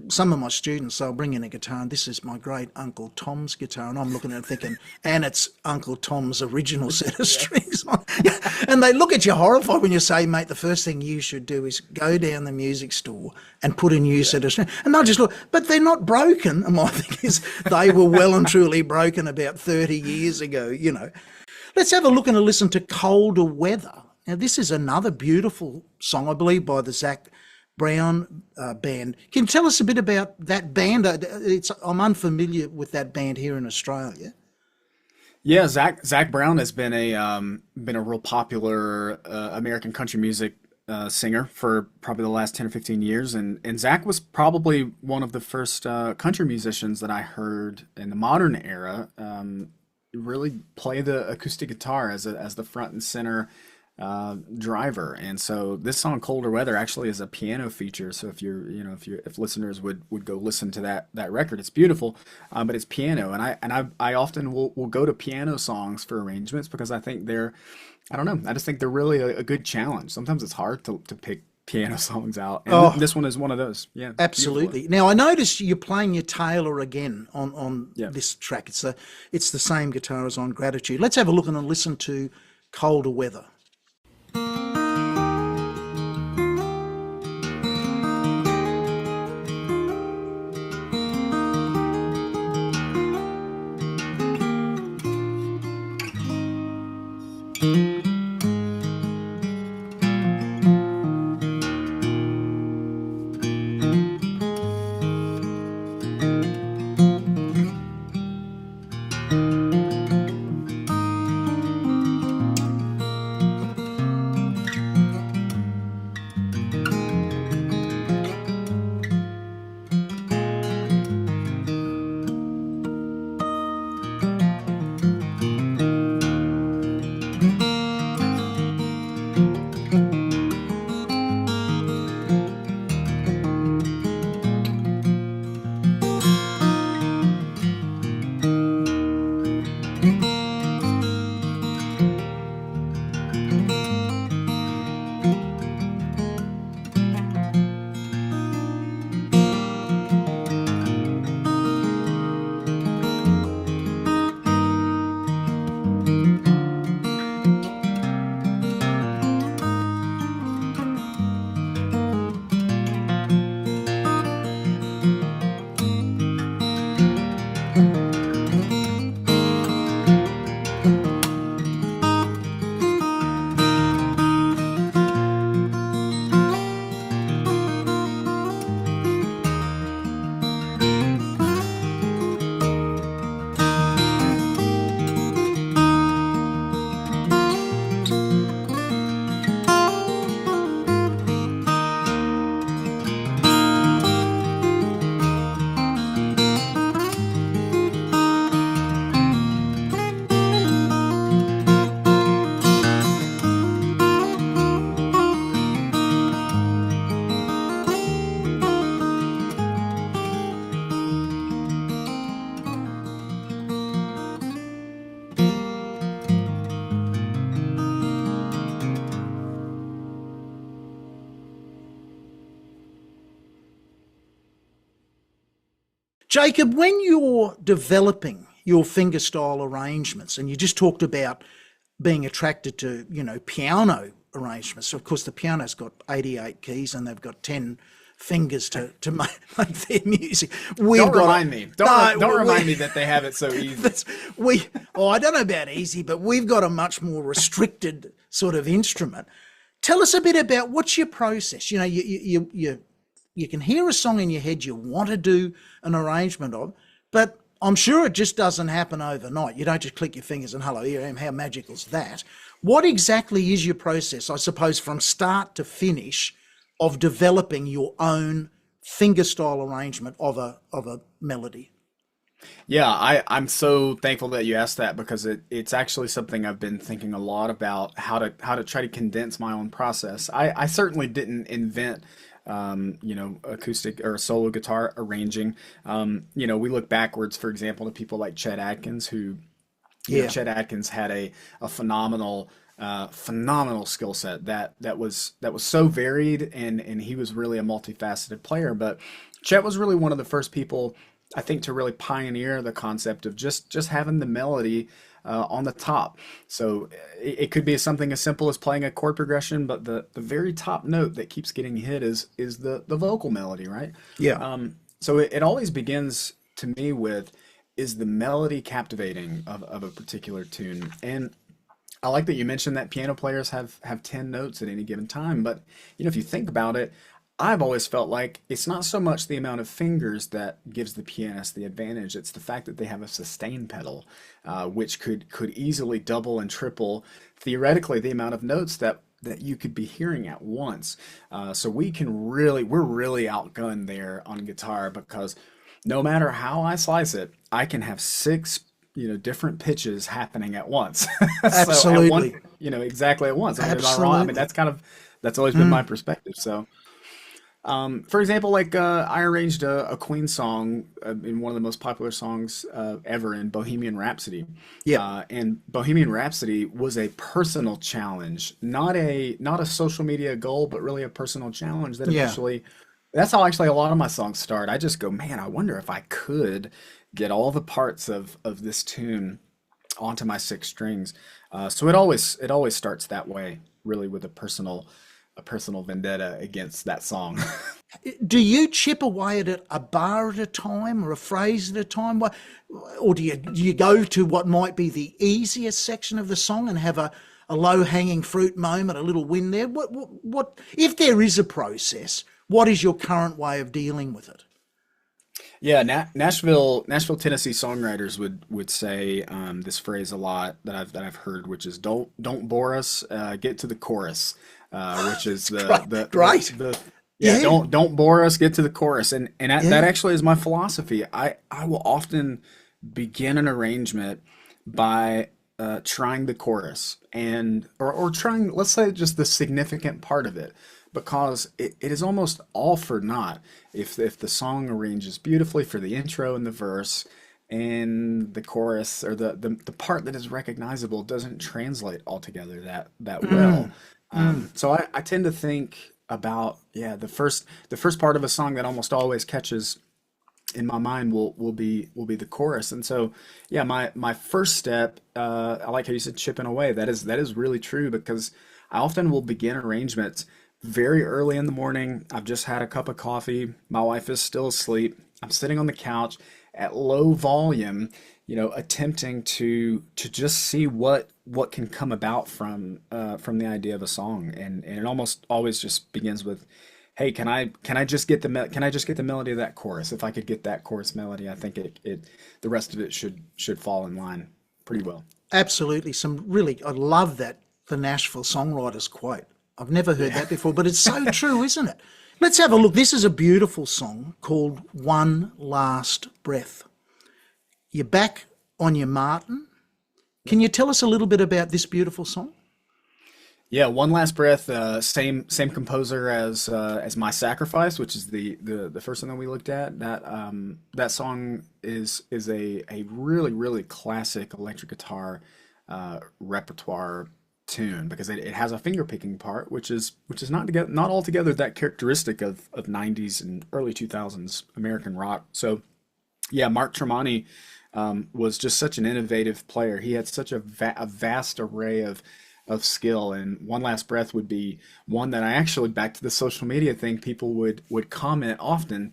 Some of my students, they'll bring in a guitar, and this is my great Uncle Tom's guitar, and I'm looking at it thinking, and it's Uncle Tom's original set of strings. Yeah. And they look at you horrified when you say, mate, the first thing you should do is go down the music store and put a new set of strings. And they'll just look, but they're not broken. And my thing is, they were well and truly broken about 30 years ago. Let's have a look and a listen to Colder Weather. Now, this is another beautiful song, I believe, by the Zach Brown band. Can you tell us a bit about that band? I'm unfamiliar with that band here in Australia. Yeah, Zach Brown has been a real popular American country music singer for probably the last 10 or 15 years, and Zach was probably one of the first country musicians that I heard in the modern era really play the acoustic guitar as the front and center driver. And so this song "Colder Weather" actually is a piano feature. So if listeners would go listen to that record, it's beautiful, but it's piano. And I often will go to piano songs for arrangements because I think I don't know, I just think they're really a good challenge. Sometimes it's hard to pick piano songs out, and Oh, this one is one of those. Yeah, beautiful. absolutely. Now I noticed you're playing your Taylor again on Yeah. this track. It's the same guitar as on Gratitude. Let's have a look and a listen to Colder Weather. Jacob, when you're developing your fingerstyle arrangements, and you just talked about being attracted to, piano arrangements. So of course, the piano's got 88 keys and they've got 10 fingers to make their music. Don't remind me. Don't remind me that they have it so easy. I don't know about easy, but we've got a much more restricted sort of instrument. Tell us a bit about what's your process. You can hear a song in your head you want to do an arrangement of, but I'm sure it just doesn't happen overnight. You don't just click your fingers and hello, here I am. How magical is that? What exactly is your process, I suppose, from start to finish of developing your own fingerstyle arrangement of a melody? Yeah, I'm so thankful that you asked that because it's actually something I've been thinking a lot about how to try to condense my own process. I certainly didn't invent acoustic or solo guitar arranging. We look backwards, for example, to people like Chet Atkins, who, Chet Atkins had a phenomenal skill set that was so varied, and he was really a multifaceted player. But Chet was really one of the first people, I think, to really pioneer the concept of just having the melody on the top. So it could be something as simple as playing a chord progression, but the very top note that keeps getting hit is the vocal melody, right? Yeah. So it always begins to me with, is the melody captivating of a particular tune? And I like that you mentioned that piano players have 10 notes at any given time, but if you think about it, I've always felt like it's not so much the amount of fingers that gives the pianist the advantage. It's the fact that they have a sustain pedal, which could easily double and triple theoretically the amount of notes that you could be hearing at once. So we're really outgunned there on guitar because no matter how I slice it, I can have six different pitches happening at once. Absolutely. Exactly at once. I mean, am I wrong? I mean, Absolutely. that's always been my perspective. So. For example, like I arranged a Queen song in one of the most popular songs ever in Bohemian Rhapsody. Yeah. And Bohemian Rhapsody was a personal challenge, not a social media goal, but really a personal challenge that Yeah. eventually, that's how actually a lot of my songs start. I just go, man, I wonder if I could get all the parts of this tune onto my six strings. So it always starts that way, really, with a personal vendetta against that song. Do you chip away at it a bar at a time or a phrase at a time? Or do you go to what might be the easiest section of the song and have a low hanging fruit moment, a little win there? What if there is a process, what is your current way of dealing with it? Yeah, Nashville, Tennessee songwriters would say this phrase a lot that I've heard, which is don't bore us, get to the chorus, which is Great. yeah, Yeah. don't bore us, get to the chorus, and that actually is my philosophy. I will often begin an arrangement by trying the chorus or trying, let's say, just the significant part of it, because it is almost all for naught if the song arranges beautifully for the intro and the verse, and the chorus or the part that is recognizable doesn't translate altogether that well. So I tend to think about, yeah, the first part of a song that almost always catches in my mind will be the chorus. And so, yeah, my first step, I like how you said chipping away. That is really true, because I often will begin arrangements very early in the morning. I've just had a cup of coffee. My wife is still asleep. I'm sitting on the couch at low volume, attempting to just see what can come about from the idea of a song. And it almost always just begins with, hey, can I just get the melody of that chorus? If I could get that chorus melody, I think the rest of it should fall in line pretty well. Absolutely. I love that, the Nashville songwriters quote. I've never heard that before, but it's so true, isn't it? Let's have a look. This is a beautiful song called One Last Breath. You're back on your Martin. Can you tell us a little bit about this beautiful song? Yeah, One Last Breath, same composer as My Sacrifice, which is the first one that we looked at. That song is a really really classic electric guitar repertoire tune, because it has a finger picking part, which is not altogether that characteristic of 90s and early 2000s American rock. So Yeah, Mark Tremonti was just such an innovative player. He had such a vast array of skill, and One Last Breath would be one that I actually, back to the social media thing, people would comment often,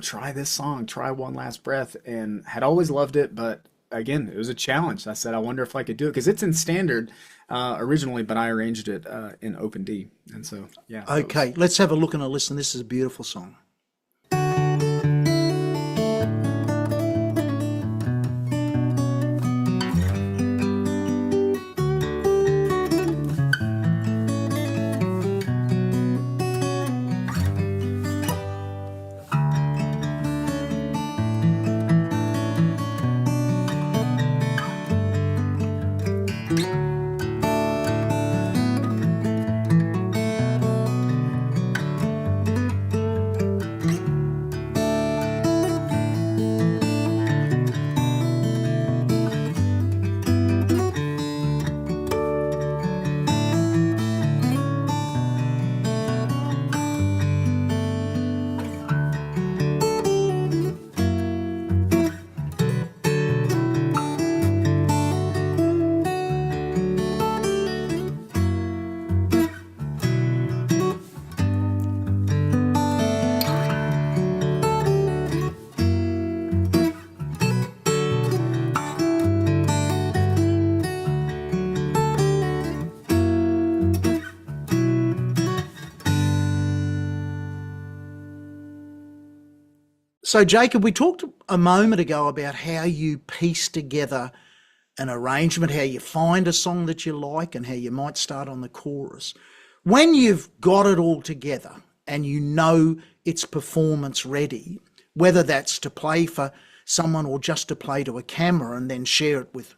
try this song, try One Last Breath, and had always loved it, but again, it was a challenge. I said, I wonder if I could do it because it's in standard originally, but I arranged it in open D, and so yeah, so it was. Okay, let's have a look and a listen. This is a beautiful song. So, Jacob, we talked a moment ago about how you piece together an arrangement, how you find a song that you like, and how you might start on the chorus. When you've got it all together and you know it's performance ready, whether that's to play for someone or just to play to a camera and then share it with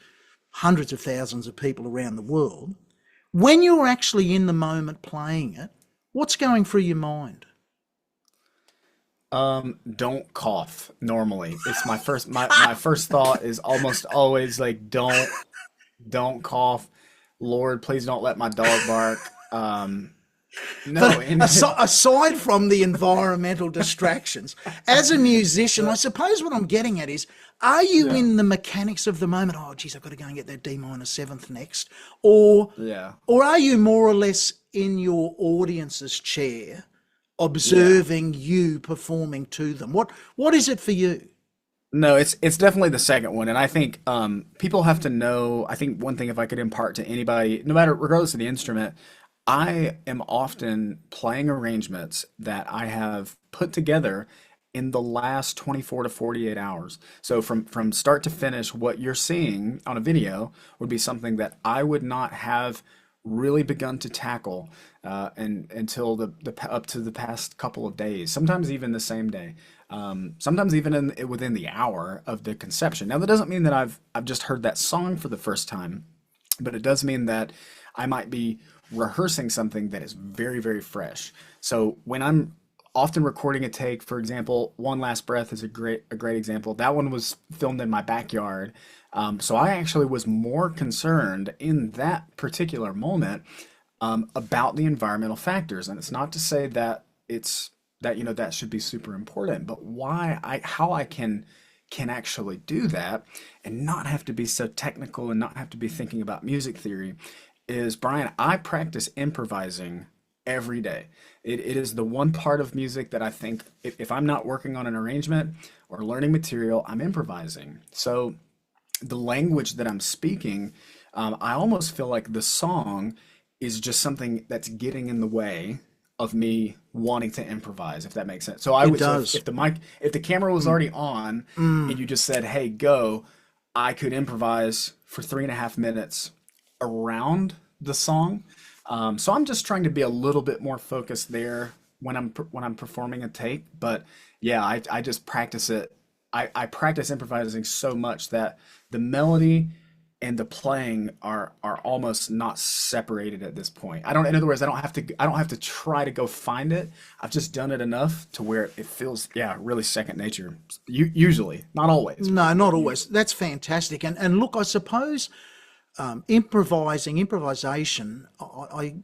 hundreds of thousands of people around the world, when you're actually in the moment playing it, what's going through your mind? Don't cough normally. It's my first thought is almost always like don't cough. Lord, please don't let my dog bark. No, But and aside from the environmental distractions, as a musician, I suppose what I'm getting at is, are you yeah, in the mechanics of the moment? Oh, geez, I've got to go and get that D minor seventh next, or yeah, or are you more or less in your audience's chair, yeah. observing you performing to them? What is it for you? No, it's definitely the second one, and I think people have to know. I think one thing, if I could impart to anybody, no matter regardless of the instrument, I am often playing arrangements that I have put together in the last 24 to 48 hours. So from start to finish, what you're seeing on a video would be something that I would not have really begun to tackle and until up to the past couple of days, sometimes even the same day, sometimes even within the hour of the conception. Now that doesn't mean that I've just heard that song for the first time, but it does mean that I might be rehearsing something that is very, very fresh. So when I'm often recording a take, for example, One Last Breath is a great example. That one was filmed in my backyard. So I actually was more concerned in that particular moment about the environmental factors. And it's not to say that it's that that should be super important, but how I can actually do that and not have to be so technical and not have to be thinking about music theory is, Brian, I practice improvising every day. It is the one part of music that I think if I'm not working on an arrangement or learning material, I'm improvising. So the language that I'm speaking, I almost feel like the song is just something that's getting in the way of me wanting to improvise, if that makes sense. So It if does. if the camera was already on and you just said, "Hey, go," I could improvise for 3.5 minutes around the song. So I'm just trying to be a little bit more focused there when I'm performing a take. But yeah, I just practice it. I practice improvising so much that the melody and the playing are almost not separated at this point. In other words, I don't have to try to go find it. I've just done it enough to where it feels, yeah, really second nature. Usually, not always, No, not but always. usually. That's fantastic. And look, I suppose improvisation, I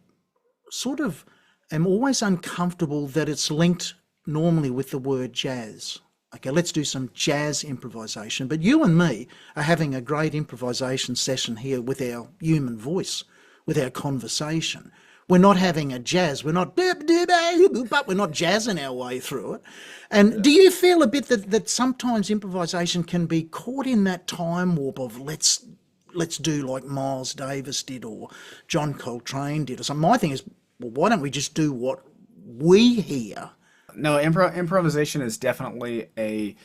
sort of am always uncomfortable that it's linked normally with the word jazz. Okay, let's do some jazz improvisation. But you and me are having a great improvisation session here with our human voice, with our conversation. We're not having a jazz. We're not, but we're not jazzing our way through it. And do you feel a bit that sometimes improvisation can be caught in that time warp of let's do like Miles Davis did or John Coltrane did or something? My thing is, well, why don't we just do what we hear? No, improvisation is definitely a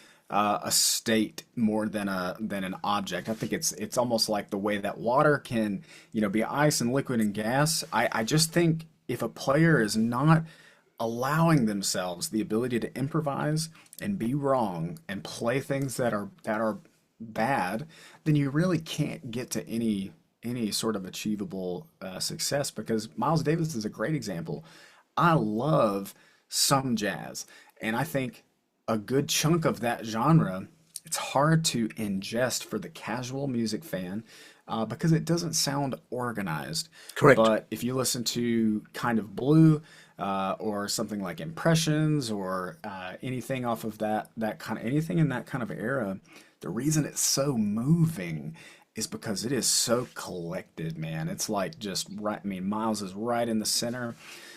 state more than an object. I think it's almost like the way that water can, be ice and liquid and gas. I just think if a player is not allowing themselves the ability to improvise and be wrong and play things that are bad, then you really can't get to any sort of achievable success. Because Miles Davis is a great example. I love some jazz, and I think a good chunk of that genre, it's hard to ingest for the casual music fan because it doesn't sound organized. Correct. But if you listen to Kind of Blue or something like Impressions or anything off of that kind of anything in that kind of era, the reason it's so moving is because it is so collected, man. It's like just right. I mean, Miles is right in the center.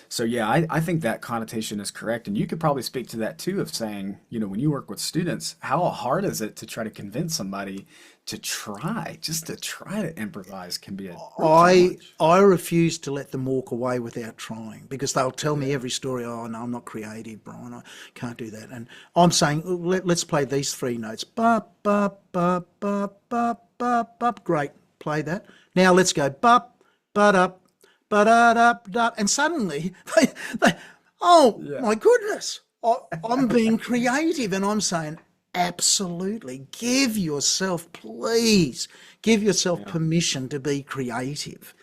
So yeah, I think that connotation is correct, and you could probably speak to that too of saying, when you work with students, how hard is it to try to convince somebody just to try to improvise can be a real I challenge. I refuse to let them walk away without trying because they'll tell me every story. Oh no, I'm not creative, Brian. I can't do that. And I'm saying let's play these three notes. Ba ba ba ba ba ba ba. Great, play that. Now let's go ba ba da ba da da da. And suddenly they oh Yeah. my goodness, I'm being creative, and I'm saying absolutely. Please, give yourself Yeah. permission to be creative.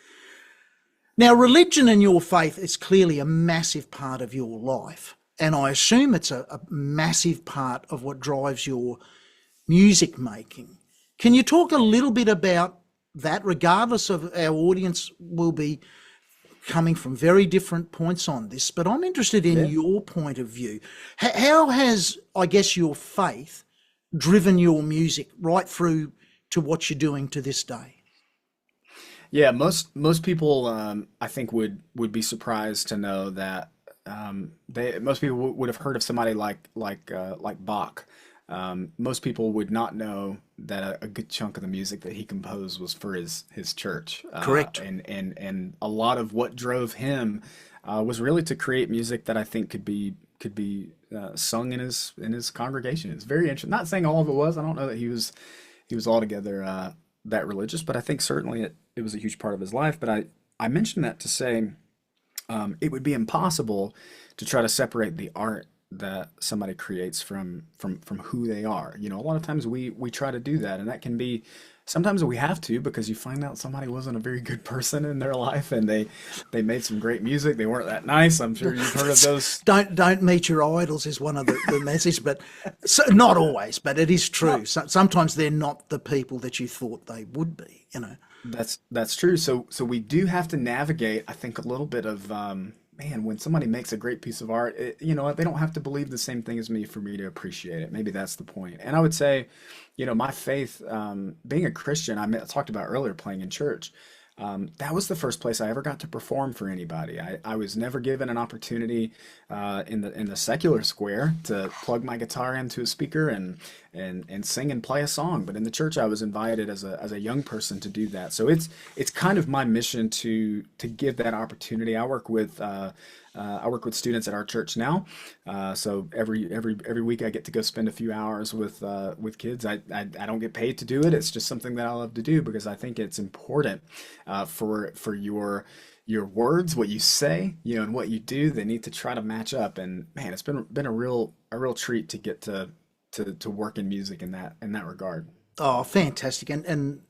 Now, religion and your faith is clearly a massive part of your life. And I assume it's a massive part of what drives your music making. Can you talk a little bit about that, regardless of our audience will be coming from very different points on this, but I'm interested in Yeah. your point of view. How has, I guess, your faith driven your music right through to what you're doing to this day? Yeah, most people I think would be surprised to know that they most people would have heard of somebody like Bach. Most people would not know that a good chunk of the music that he composed was for his church, Correct. and a lot of what drove him was really to create music that I think could be sung in his congregation. It's very interesting. Not saying all of it was. I don't know that he was altogether that religious, but I think certainly it was a huge part of his life. But I mentioned that to say it would be impossible to try to separate the art that somebody creates from who they are. A lot of times we try to do that, and that can be sometimes we have to because you find out somebody wasn't a very good person in their life, and they made some great music. They weren't that nice. I'm sure you've heard of those. Don't meet your idols is one of the messages, but so, not always, but it is true. No, Sometimes they're not the people that you thought they would be. that's true. So we do have to navigate, I think, a little bit of man, when somebody makes a great piece of art, they don't have to believe the same thing as me for me to appreciate it. Maybe that's the point. And I would say, my faith, being a Christian, I talked about earlier playing in church. That was the first place I ever got to perform for anybody. I was never given an opportunity in the secular square to plug my guitar into a speaker and sing and play a song. But in the church, I was invited as a young person to do that. So it's kind of my mission to give that opportunity. I work with students at our church now. So every week I get to go spend a few hours with kids. I don't get paid to do it. It's just something that I love to do because I think it's important for your words, what you say, and what you do. They need to try to match up. And man, it's been a real treat to get to work in music in that regard. Oh, fantastic. And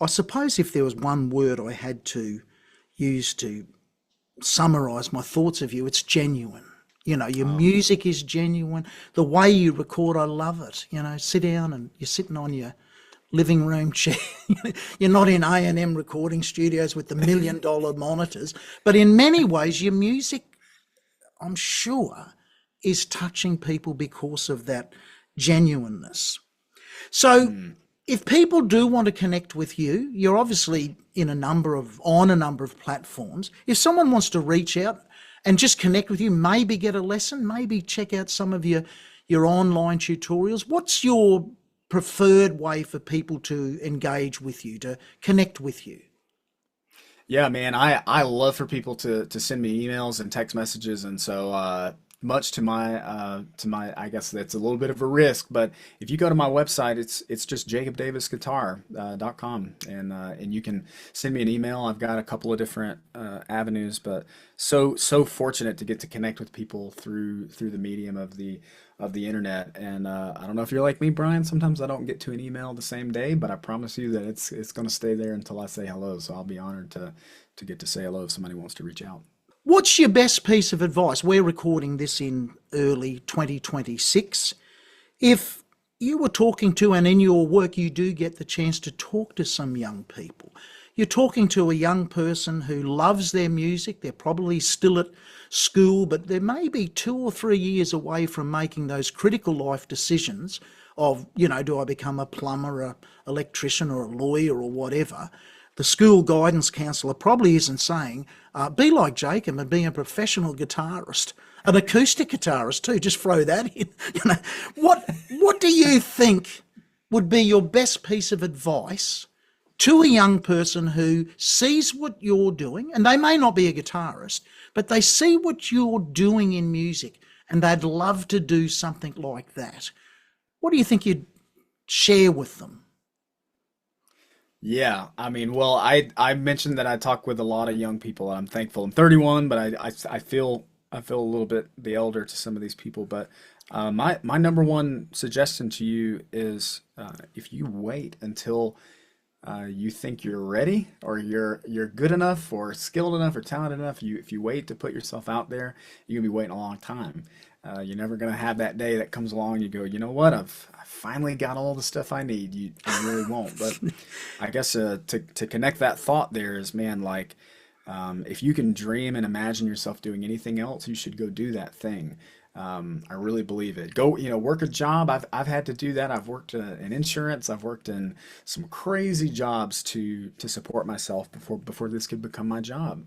I suppose if there was one word I had to use to summarize my thoughts of you, it's genuine. Your Oh, music is genuine. The way you record, I love it. Sit down and you're sitting on your living room chair. You're not in A&M recording studios with the $1 million monitors, but in many ways, your music, I'm sure, is touching people because of that genuineness. So Mm. if people do want to connect with you, you're obviously on a number of platforms. If someone wants to reach out and just connect with you, maybe get a lesson, maybe check out some of your online tutorials, what's your preferred way for people to engage with you, to connect with you? Yeah, man, I love for people to send me emails and text messages, and so much to my I guess that's a little bit of a risk, but if you go to my website, it's just jacobdavisguitar.com, and you can send me an email. I've got a couple of different avenues, but so fortunate to get to connect with people through the medium of the internet. And I don't know if you're like me, Brian. Sometimes I don't get to an email the same day, but I promise you that it's going to stay there until I say hello. So I'll be honored to get to say hello if somebody wants to reach out. What's your best piece of advice? We're recording this in early 2026. If you were talking to, and in your work you do get the chance to talk to some young people, you're talking to a young person who loves their music, they're probably still at school, but they may be 2 or 3 years away from making those critical life decisions of, do I become a plumber, a electrician, or a lawyer, or whatever. The school guidance counsellor probably isn't saying, be like Jacob and be a professional guitarist, an acoustic guitarist too, just throw that in. You know, what do you think would be your best piece of advice to a young person who sees what you're doing, and they may not be a guitarist, but they see what you're doing in music and they'd love to do something like that? What do you think you'd share with them? Yeah, I mean, well, I mentioned that I talk with a lot of young people, and I'm thankful. I'm 31, but I feel a little bit the elder to some of these people. But my number one suggestion to you is if you wait until you think you're ready, or you're good enough or skilled enough or talented enough, if you wait to put yourself out there, you're gonna be waiting a long time. You're never gonna have that day that comes along. You go, you know what? I finally got all the stuff I need. You really won't. But I guess to connect that thought there is, man, like if you can dream and imagine yourself doing anything else, you should go do that thing. I really believe it. Go, work a job. I've had to do that. I've worked in insurance. I've worked in some crazy jobs to support myself before this could become my job.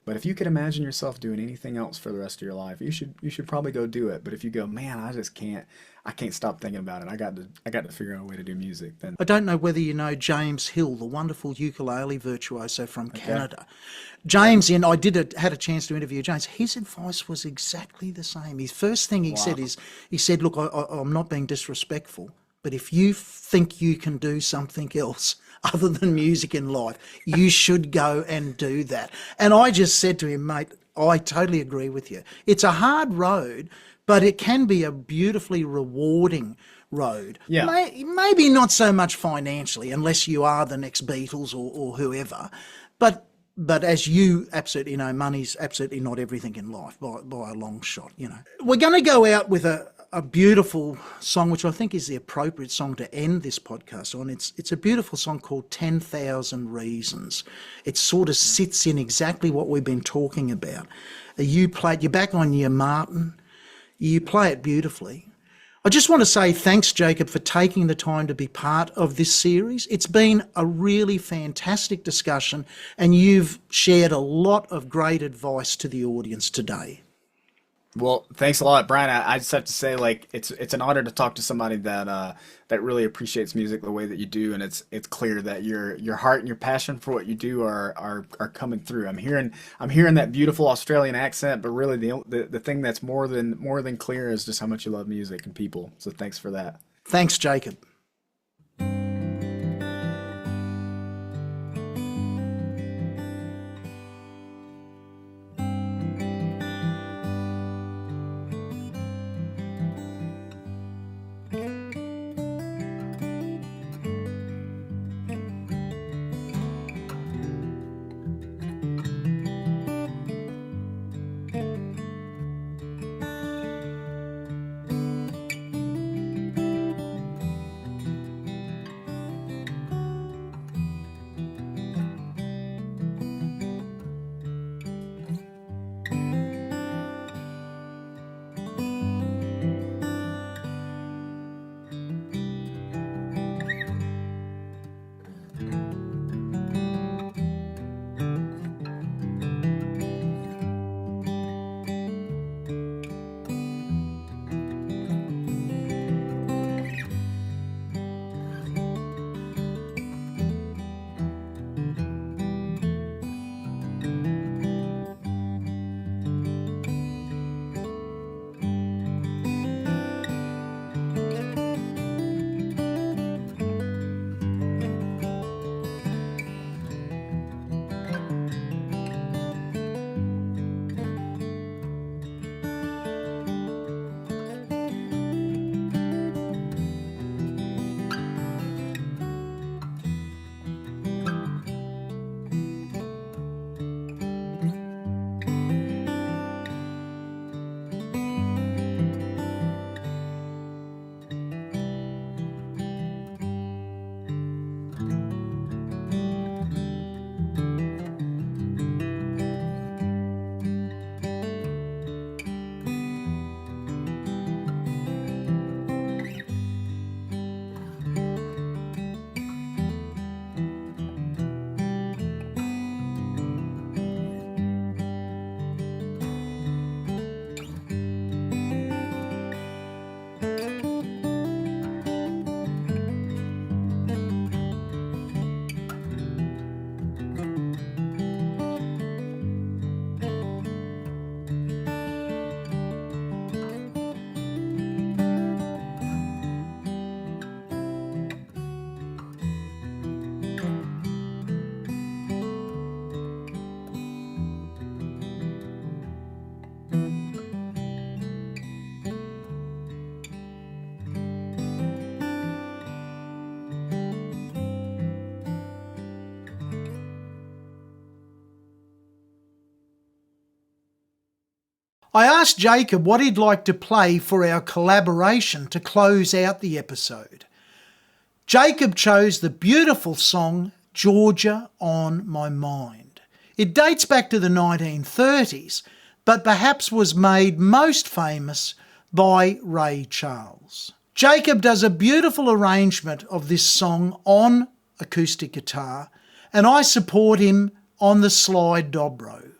But if you could imagine yourself doing anything else for the rest of your life, you should probably go do it. But if you go, man, I can't stop thinking about it. I got to figure out a way to do music. Then I don't know whether you know James Hill, the wonderful ukulele virtuoso from okay, Canada. James, and had a chance to interview James. His advice was exactly the same. His first thing he said wow, is, he said, "Look, I'm not being disrespectful, but if you think you can do something else other than music in life, you should go and do that." And I just said to him, mate, I totally agree with you. It's a hard road, but it can be a beautifully rewarding road. yeah. Maybe not so much financially, unless you are the next Beatles or whoever, but as you absolutely know, money's absolutely not everything in life by a long shot. We're going to go out with a beautiful song, which I think is the appropriate song to end this podcast on. It's a beautiful song called 10,000 Reasons. It sort of sits in exactly what we've been talking about. You're back on your Martin. You play it beautifully. I just want to say thanks, Jacob, for taking the time to be part of this series. It's been a really fantastic discussion, and you've shared a lot of great advice to the audience today. Well, thanks a lot, Brian. I just have to say, like, it's an honor to talk to somebody that really appreciates music the way that you do, and it's clear that your heart and your passion for what you do are coming through. I'm hearing that beautiful Australian accent, but really the thing that's more than clear is just how much you love music and people. So thanks for that. Thanks, Jacob. I asked Jacob what he'd like to play for our collaboration to close out the episode. Jacob chose the beautiful song Georgia on My Mind. It dates back to the 1930s, but perhaps was made most famous by Ray Charles. Jacob does a beautiful arrangement of this song on acoustic guitar, and I support him on the slide dobro.